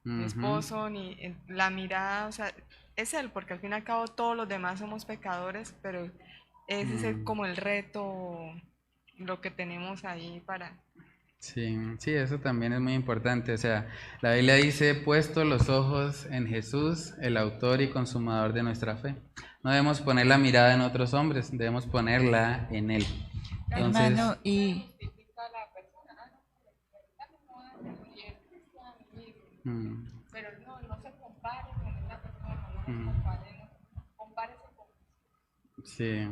mi esposo, ni la mirada, o sea, es Él, porque al fin y al cabo todos los demás somos pecadores, pero ese es como el reto, lo que tenemos ahí para... Sí, eso también es muy importante. O sea, la Biblia dice, puesto los ojos en Jesús, el autor y consumador de nuestra fe. No debemos poner la mirada en otros hombres, debemos ponerla en Él. Entonces, hermano, y... Pero no se compare con una persona, compárese con... Sí.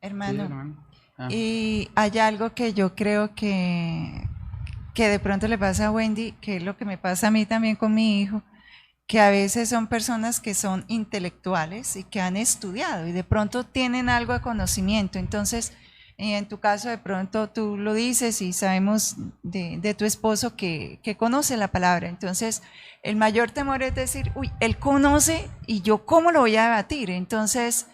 Hermano. Y hay algo que yo creo que de pronto le pasa a Wendy, que es lo que me pasa a mí también con mi hijo, que a veces son personas que son intelectuales y que han estudiado y de pronto tienen algo de conocimiento. Entonces, en tu caso de pronto tú lo dices y sabemos de tu esposo que conoce la palabra. Entonces, el mayor temor es decir, uy, él conoce y yo cómo lo voy a debatir. Entonces,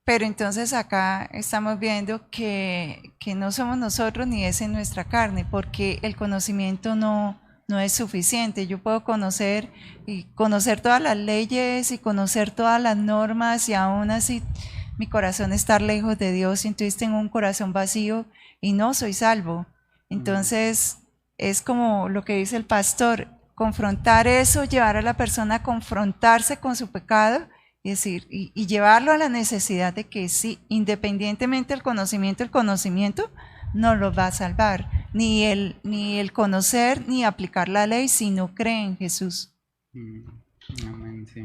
pero entonces acá estamos viendo que no somos nosotros ni es en nuestra carne, porque el conocimiento no es suficiente. Yo puedo conocer todas las leyes y conocer todas las normas y aún así mi corazón estar lejos de Dios y entonces tengo un corazón vacío y no soy salvo. Entonces es como lo que dice el pastor, confrontar eso, llevar a la persona a confrontarse con su pecado. Es decir, y llevarlo a la necesidad de que sí, independientemente del conocimiento, el conocimiento no lo va a salvar, ni el conocer ni aplicar la ley si no cree en Jesús. Amén, sí.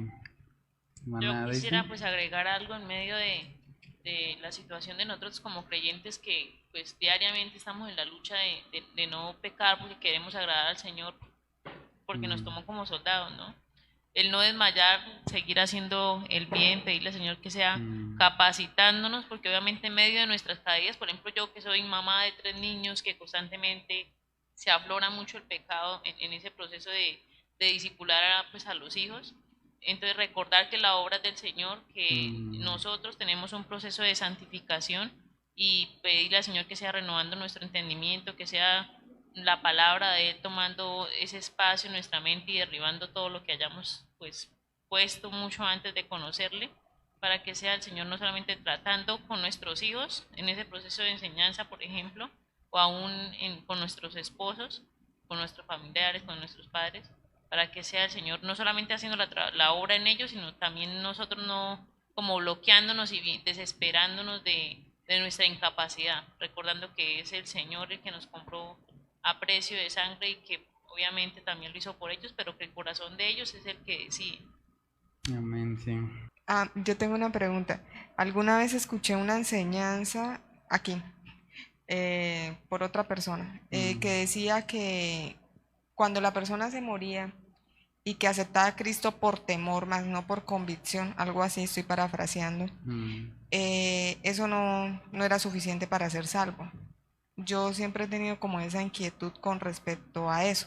Yo quisiera pues agregar algo en medio de la situación de nosotros como creyentes que pues diariamente estamos en la lucha de no pecar porque queremos agradar al Señor, porque nos tomó como soldados, ¿no? el no desmayar, seguir haciendo el bien, pedirle al Señor que sea capacitándonos, porque obviamente en medio de nuestras caídas, por ejemplo yo que soy mamá de 3 niños, que constantemente se aflora mucho el pecado en ese proceso de discipular pues, a los hijos. Entonces recordar que la obra es del Señor, que nosotros tenemos un proceso de santificación y pedirle al Señor que sea renovando nuestro entendimiento, que sea la palabra de Él tomando ese espacio en nuestra mente y derribando todo lo que hayamos pues puesto mucho antes de conocerle, para que sea el Señor no solamente tratando con nuestros hijos en ese proceso de enseñanza, por ejemplo, o aún con nuestros esposos, con nuestros familiares, con nuestros padres, para que sea el Señor no solamente haciendo la obra en ellos, sino también nosotros no como bloqueándonos y desesperándonos de nuestra incapacidad, recordando que es el Señor el que nos compró a precio de sangre y que obviamente también lo hizo por ellos, pero que el corazón de ellos es el que decide. Amén, sí. Yo tengo una pregunta. Alguna vez escuché una enseñanza aquí por otra persona que decía que cuando la persona se moría y que aceptaba a Cristo por temor, más no por convicción, algo así, estoy parafraseando, eso no era suficiente para ser salvo. Yo siempre he tenido como esa inquietud con respecto a eso.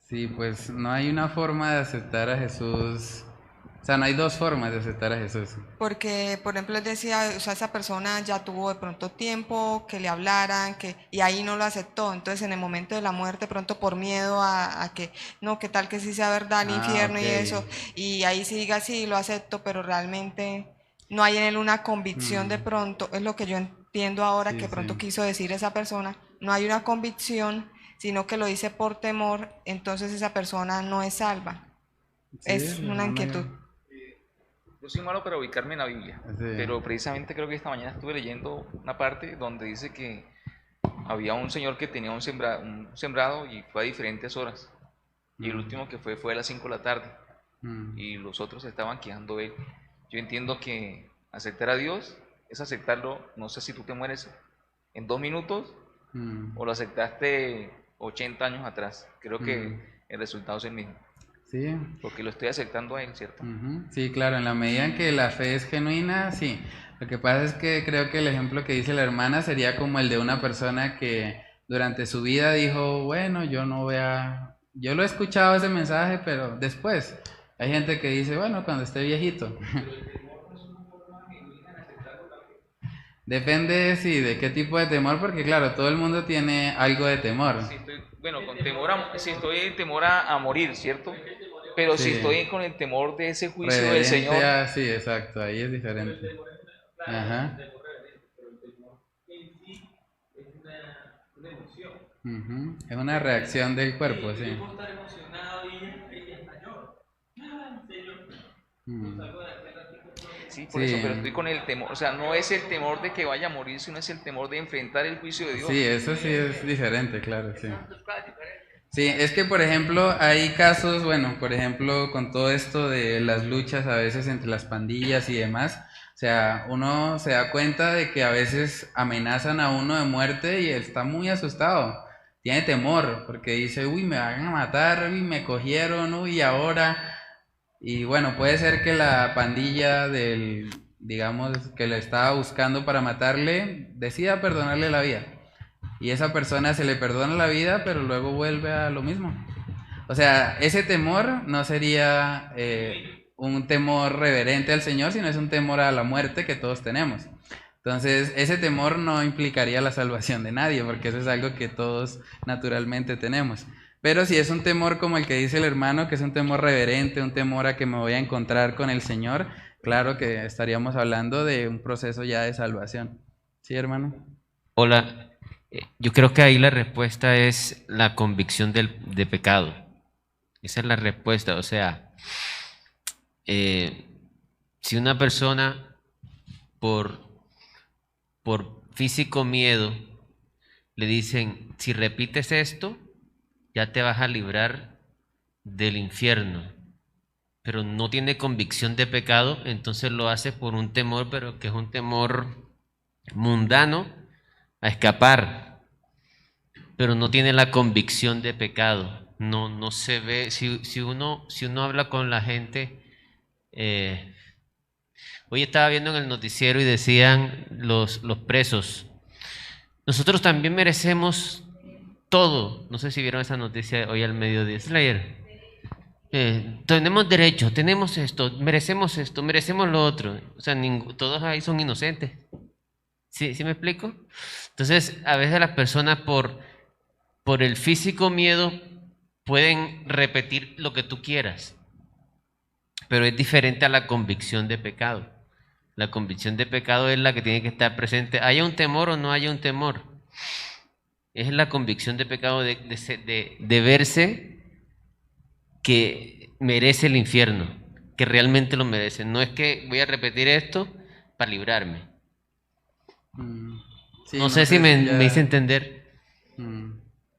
Sí, pues no hay una forma de aceptar a Jesús. O sea, no hay dos formas de aceptar a Jesús. Porque, por ejemplo, él decía, o sea, esa persona ya tuvo de pronto tiempo que le hablaran, y ahí no lo aceptó. Entonces, en el momento de la muerte, pronto por miedo a que, no, qué tal que sí sea verdad el infierno y eso, y ahí sí diga, sí, lo acepto, pero realmente no hay en él una convicción de pronto, es lo que yo entiendo ahora que pronto quiso decir esa persona, no hay una convicción, sino que lo dice por temor, entonces esa persona no es salva. Sí, es una inquietud. Yo soy malo para ubicarme en la Biblia, pero precisamente creo que esta mañana estuve leyendo una parte donde dice que había un señor que tenía un sembrado y fue a diferentes horas. Y el último que fue a las 5 de la tarde. Y los otros estaban quejando de él. Yo entiendo que aceptar a Dios es aceptarlo, no sé si tú te mueres en 2 minutos o lo aceptaste 80 años atrás. Creo que el resultado es el mismo. Sí. Porque lo estoy aceptando a él, ¿cierto? Sí, claro, en la medida en que la fe es genuina, sí. Lo que pasa es que creo que el ejemplo que dice la hermana sería como el de una persona que durante su vida dijo, bueno, yo lo he escuchado ese mensaje, pero después. Hay gente que dice, bueno, cuando esté viejito. Depende, sí, de qué tipo de temor, porque claro, todo el mundo tiene algo de temor. Si estoy en temor a morir, ¿cierto? Pero si estoy con el temor de ese juicio del Señor. Sí, exacto, ahí es diferente. Ajá. Es una reacción del cuerpo, sí. Sí, por eso, pero estoy con el temor, o sea, no es el temor de que vaya a morir, sino es el temor de enfrentar el juicio de Dios. Sí, eso sí es diferente, claro, sí. Sí, es que por ejemplo hay casos, bueno, por ejemplo con todo esto de las luchas a veces entre las pandillas y demás, o sea, uno se da cuenta de que a veces amenazan a uno de muerte y está muy asustado, tiene temor, porque dice, uy, me van a matar, uy, me cogieron, uy, ahora... Y bueno, puede ser que la pandilla digamos, que le estaba buscando para matarle, decida perdonarle la vida. Y esa persona se le perdona la vida, pero luego vuelve a lo mismo. O sea, ese temor no sería un temor reverente al Señor, sino es un temor a la muerte que todos tenemos. Entonces, ese temor no implicaría la salvación de nadie, porque eso es algo que todos naturalmente tenemos. Pero si es un temor como el que dice el hermano, que es un temor reverente, un temor a que me voy a encontrar con el Señor, claro que estaríamos hablando de un proceso ya de salvación. ¿Sí, hermano? Hola, yo creo que ahí la respuesta es la convicción de pecado. Esa es la respuesta, o sea, si una persona por físico miedo le dicen, si repites esto, ya te vas a librar del infierno, pero no tiene convicción de pecado, entonces lo hace por un temor, pero que es un temor mundano a escapar, pero no tiene la convicción de pecado. no se ve. Si uno habla con la gente, hoy estaba viendo en el noticiero y decían los presos, nosotros también merecemos todo. No sé si vieron esa noticia hoy al mediodía. Slayer. Tenemos derecho, tenemos esto, merecemos lo otro. O sea, todos ahí son inocentes. ¿Sí me explico? Entonces, a veces las personas por el físico miedo pueden repetir lo que tú quieras, pero es diferente a la convicción de pecado. La convicción de pecado es la que tiene que estar presente, haya un temor o no haya un temor. Es la convicción de pecado de verse que merece el infierno, que realmente lo merece. No es que voy a repetir esto para librarme. Sí, no sé si me hice entender.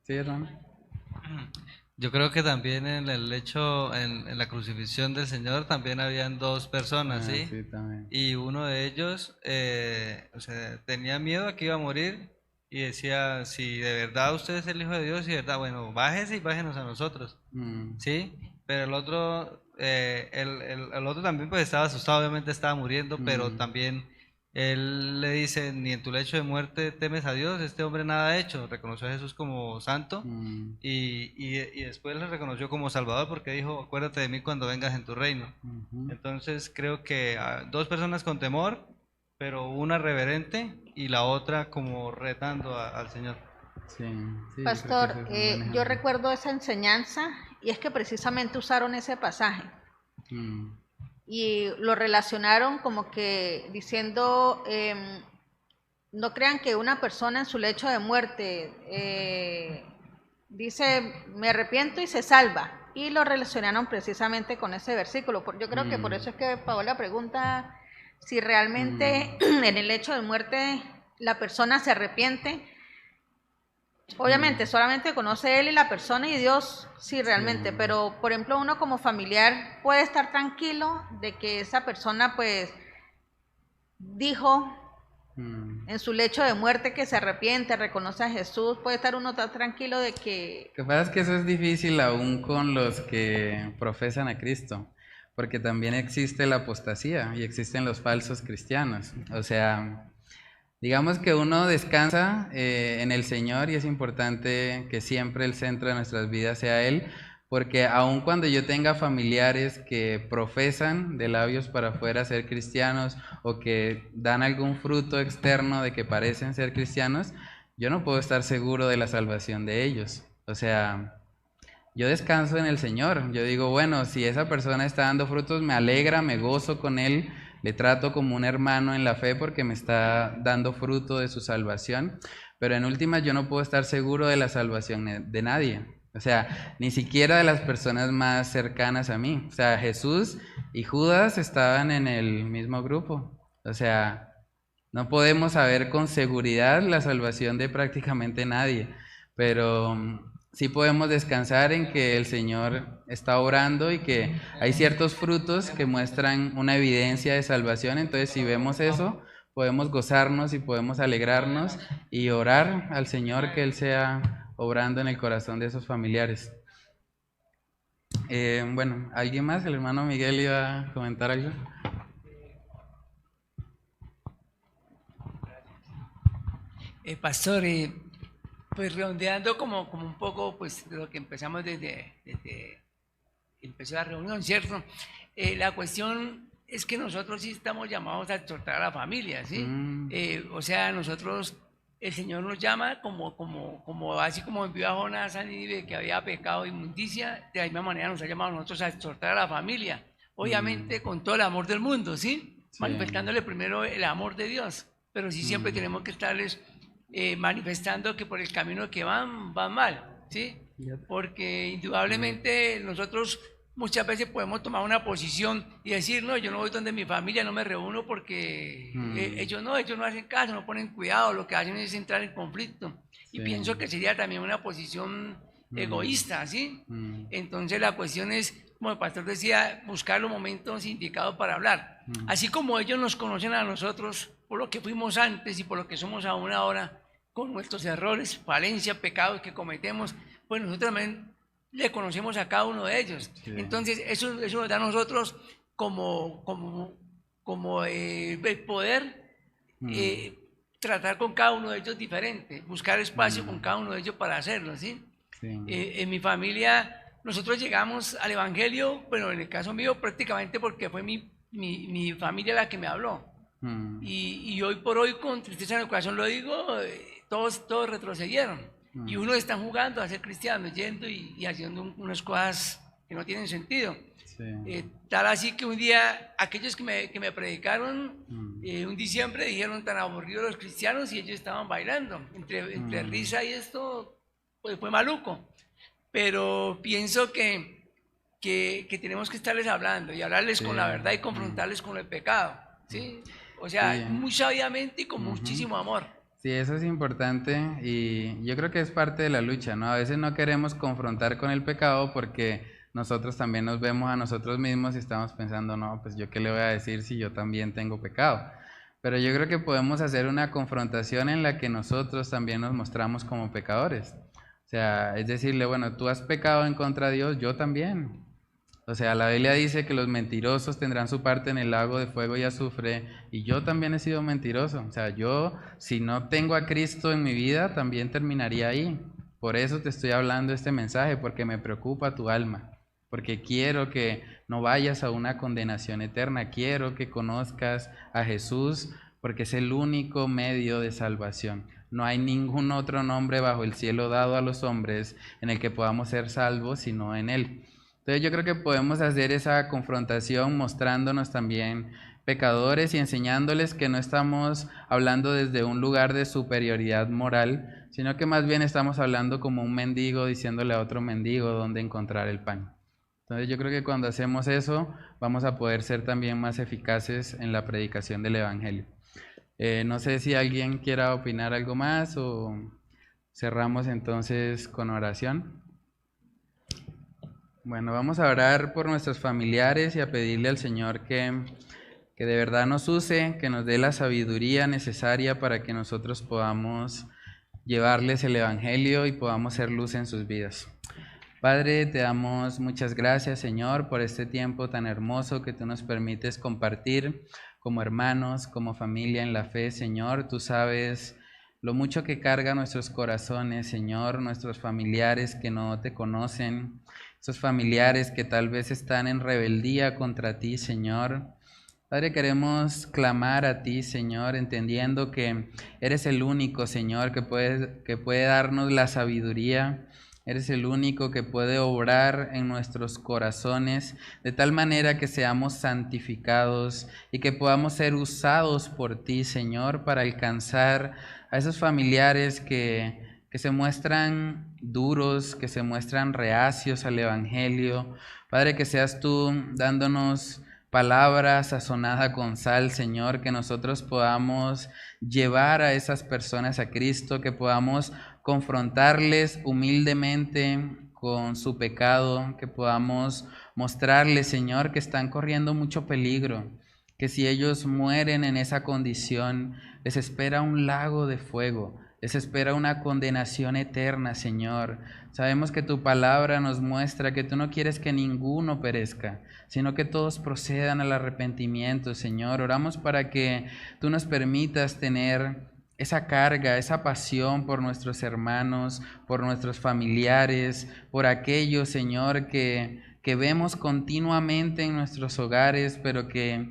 Sí, hermano. Yo creo que también en el hecho, en la crucifixión del Señor, también habían dos personas, ¿sí? Sí, también. Y uno de ellos, o sea, tenía miedo a que iba a morir y decía, si de verdad usted es el Hijo de Dios y de verdad, bueno, bájese y bájenos a nosotros, ¿sí? Pero el otro, el otro también pues estaba asustado, obviamente estaba muriendo, pero también él le dice, ni en tu lecho de muerte temes a Dios. Este hombre nada ha hecho, reconoció a Jesús como santo y después le reconoció como Salvador porque dijo, acuérdate de mí cuando vengas en tu reino. Entonces creo que dos personas con temor, pero una reverente y la otra como retando al Señor. Sí, Pastor, yo recuerdo esa enseñanza y es que precisamente usaron ese pasaje. Y lo relacionaron como que diciendo, no crean que una persona en su lecho de muerte dice, me arrepiento y se salva. Y lo relacionaron precisamente con ese versículo. Yo creo que por eso es que Paola pregunta si realmente en el lecho de muerte la persona se arrepiente. Obviamente, solamente conoce él y la persona y Dios, sí, realmente, pero por ejemplo uno como familiar puede estar tranquilo de que esa persona pues dijo en su lecho de muerte que se arrepiente, reconoce a Jesús, puede estar uno tan tranquilo de que... Lo que pasa es que eso es difícil aún con los que profesan a Cristo, porque también existe la apostasía y existen los falsos cristianos, o sea... Digamos que uno descansa en el Señor y es importante que siempre el centro de nuestras vidas sea Él, porque aun cuando yo tenga familiares que profesan de labios para afuera ser cristianos o que dan algún fruto externo de que parecen ser cristianos, yo no puedo estar seguro de la salvación de ellos. O sea, yo descanso en el Señor. Yo digo, bueno, si esa persona está dando frutos, me alegra, me gozo con Él, le trato como un hermano en la fe porque me está dando fruto de su salvación, pero en últimas yo no puedo estar seguro de la salvación de nadie, o sea, ni siquiera de las personas más cercanas a mí. O sea, Jesús y Judas estaban en el mismo grupo, o sea, no podemos saber con seguridad la salvación de prácticamente nadie, pero sí podemos descansar en que el Señor está obrando y que hay ciertos frutos que muestran una evidencia de salvación. Entonces, si vemos eso, podemos gozarnos y podemos alegrarnos y orar al Señor que Él sea obrando en el corazón de esos familiares. Bueno, ¿alguien más? El hermano Miguel iba a comentar algo. Pastor, pues redondeando como un poco pues de lo que empezamos desde empezó la reunión, ¿cierto? La cuestión es que nosotros sí estamos llamados a exhortar a la familia, ¿sí? O sea, nosotros, el Señor nos llama así como envió a Jonás a Nínive que había pecado de inmundicia, de la misma manera nos ha llamado a nosotros a exhortar a la familia, obviamente con todo el amor del mundo, ¿sí? Manifestándole primero el amor de Dios, pero sí siempre tenemos que estarles manifestando que por el camino que van mal, ¿sí? Porque indudablemente nosotros muchas veces podemos tomar una posición y decir, no, yo no voy donde mi familia, no me reúno porque ellos no hacen caso, no ponen cuidado, lo que hacen es entrar en conflicto. Y pienso que sería también una posición egoísta, ¿sí? Entonces la cuestión es, como el pastor decía, buscar los momentos indicados para hablar. Así como ellos nos conocen a nosotros por lo que fuimos antes y por lo que somos aún ahora, con nuestros errores, falencias, pecados que cometemos, pues nosotros también le conocemos a cada uno de ellos. Sí. Entonces, eso nos da a nosotros como el poder tratar con cada uno de ellos diferente, buscar espacio con cada uno de ellos para hacerlo, ¿sí? Sí. En mi familia, nosotros llegamos al Evangelio, bueno, en el caso mío, prácticamente porque fue mi familia la que me habló. Y hoy por hoy, con tristeza en el corazón lo digo, todos retrocedieron. Y unos están jugando a ser cristianos, yendo y haciendo unas cosas que no tienen sentido. Sí. Tal así que un día, aquellos que me predicaron, un diciembre dijeron tan aburridos los cristianos y ellos estaban bailando. Entre risa y esto, pues fue maluco. Pero pienso que tenemos que estarles hablando y hablarles con la verdad y confrontarles con el pecado, ¿sí? O sea, Sí. muy sabiamente y con muchísimo amor. Sí, eso es importante y yo creo que es parte de la lucha, ¿no? A veces no queremos confrontar con el pecado porque nosotros también nos vemos a nosotros mismos y estamos pensando, no, pues yo qué le voy a decir si yo también tengo pecado. Pero yo creo que podemos hacer una confrontación en la que nosotros también nos mostramos como pecadores. O sea, es decirle, bueno, tú has pecado en contra de Dios, yo también. O sea, la Biblia dice que los mentirosos tendrán su parte en el lago de fuego y azufre, y yo también he sido mentiroso. O sea, yo, si no tengo a Cristo en mi vida, también terminaría ahí. Por eso te estoy hablando este mensaje, porque me preocupa tu alma, porque quiero que no vayas a una condenación eterna, quiero que conozcas a Jesús, porque es el único medio de salvación. No hay ningún otro nombre bajo el cielo dado a los hombres en el que podamos ser salvos, sino en Él. Entonces yo creo que podemos hacer esa confrontación mostrándonos también pecadores y enseñándoles que no estamos hablando desde un lugar de superioridad moral, sino que más bien estamos hablando como un mendigo diciéndole a otro mendigo dónde encontrar el pan. Entonces yo creo que cuando hacemos eso vamos a poder ser también más eficaces en la predicación del Evangelio. No sé si alguien quiera opinar algo más o cerramos entonces con oración. Bueno, vamos a orar por nuestros familiares y a pedirle al Señor que de verdad nos use, que nos dé la sabiduría necesaria para que nosotros podamos llevarles el Evangelio y podamos ser luz en sus vidas. Padre, te damos muchas gracias, Señor, por este tiempo tan hermoso que tú nos permites compartir como hermanos, como familia en la fe, Señor. Tú sabes lo mucho que carga nuestros corazones, Señor, nuestros familiares que no te conocen, esos familiares que tal vez están en rebeldía contra ti, Señor. Padre, queremos clamar a ti, Señor, entendiendo que eres el único, Señor, que puede darnos la sabiduría. Eres el único que puede obrar en nuestros corazones de tal manera que seamos santificados y que podamos ser usados por ti, Señor, para alcanzar a esos familiares que se muestran duros, que se muestran reacios al Evangelio. Padre, que seas tú dándonos palabra sazonada con sal, Señor, que nosotros podamos llevar a esas personas a Cristo, que podamos confrontarles humildemente con su pecado, que podamos mostrarles, Señor, que están corriendo mucho peligro, que si ellos mueren en esa condición, les espera un lago de fuego, les espera una condenación eterna, Señor. Sabemos que tu palabra nos muestra que tú no quieres que ninguno perezca, sino que todos procedan al arrepentimiento, Señor. Oramos para que tú nos permitas tener esa carga, esa pasión por nuestros hermanos, por nuestros familiares, por aquellos, Señor, que vemos continuamente en nuestros hogares, pero que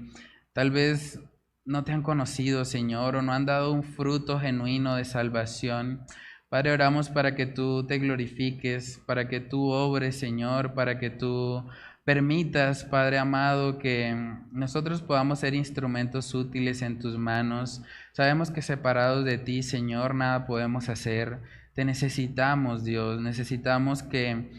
tal vez no te han conocido, Señor, o no han dado un fruto genuino de salvación. Padre, oramos para que tú te glorifiques, para que tú obres, Señor, para que tú permitas, Padre amado, que nosotros podamos ser instrumentos útiles en tus manos. Sabemos que separados de ti, Señor, nada podemos hacer. Te necesitamos, Dios, necesitamos que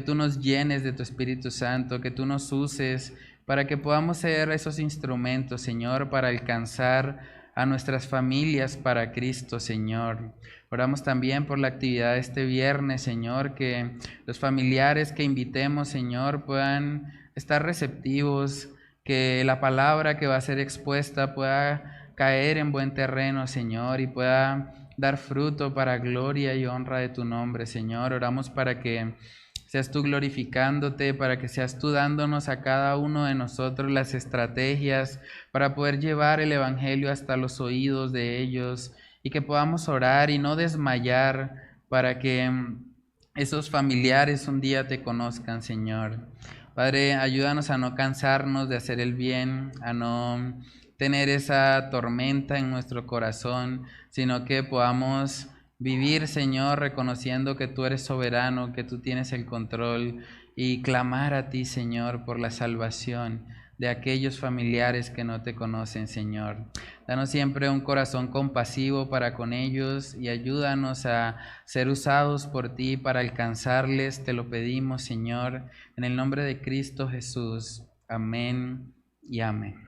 tú nos llenes de tu Espíritu Santo, que tú nos uses para que podamos ser esos instrumentos, Señor, para alcanzar a nuestras familias para Cristo, Señor. Oramos también por la actividad de este viernes, Señor, que los familiares que invitemos, Señor, puedan estar receptivos, que la palabra que va a ser expuesta pueda caer en buen terreno, Señor, y pueda dar fruto para gloria y honra de tu nombre, Señor. Oramos para que seas tú glorificándote, para que seas tú dándonos a cada uno de nosotros las estrategias para poder llevar el Evangelio hasta los oídos de ellos y que podamos orar y no desmayar para que esos familiares un día te conozcan, Señor. Padre, ayúdanos a no cansarnos de hacer el bien, a no tener esa tormenta en nuestro corazón, sino que podamos vivir, Señor, reconociendo que tú eres soberano, que tú tienes el control y clamar a ti, Señor, por la salvación de aquellos familiares que no te conocen, Señor. Danos siempre un corazón compasivo para con ellos y ayúdanos a ser usados por ti para alcanzarles. Te lo pedimos, Señor, en el nombre de Cristo Jesús. Amén y amén.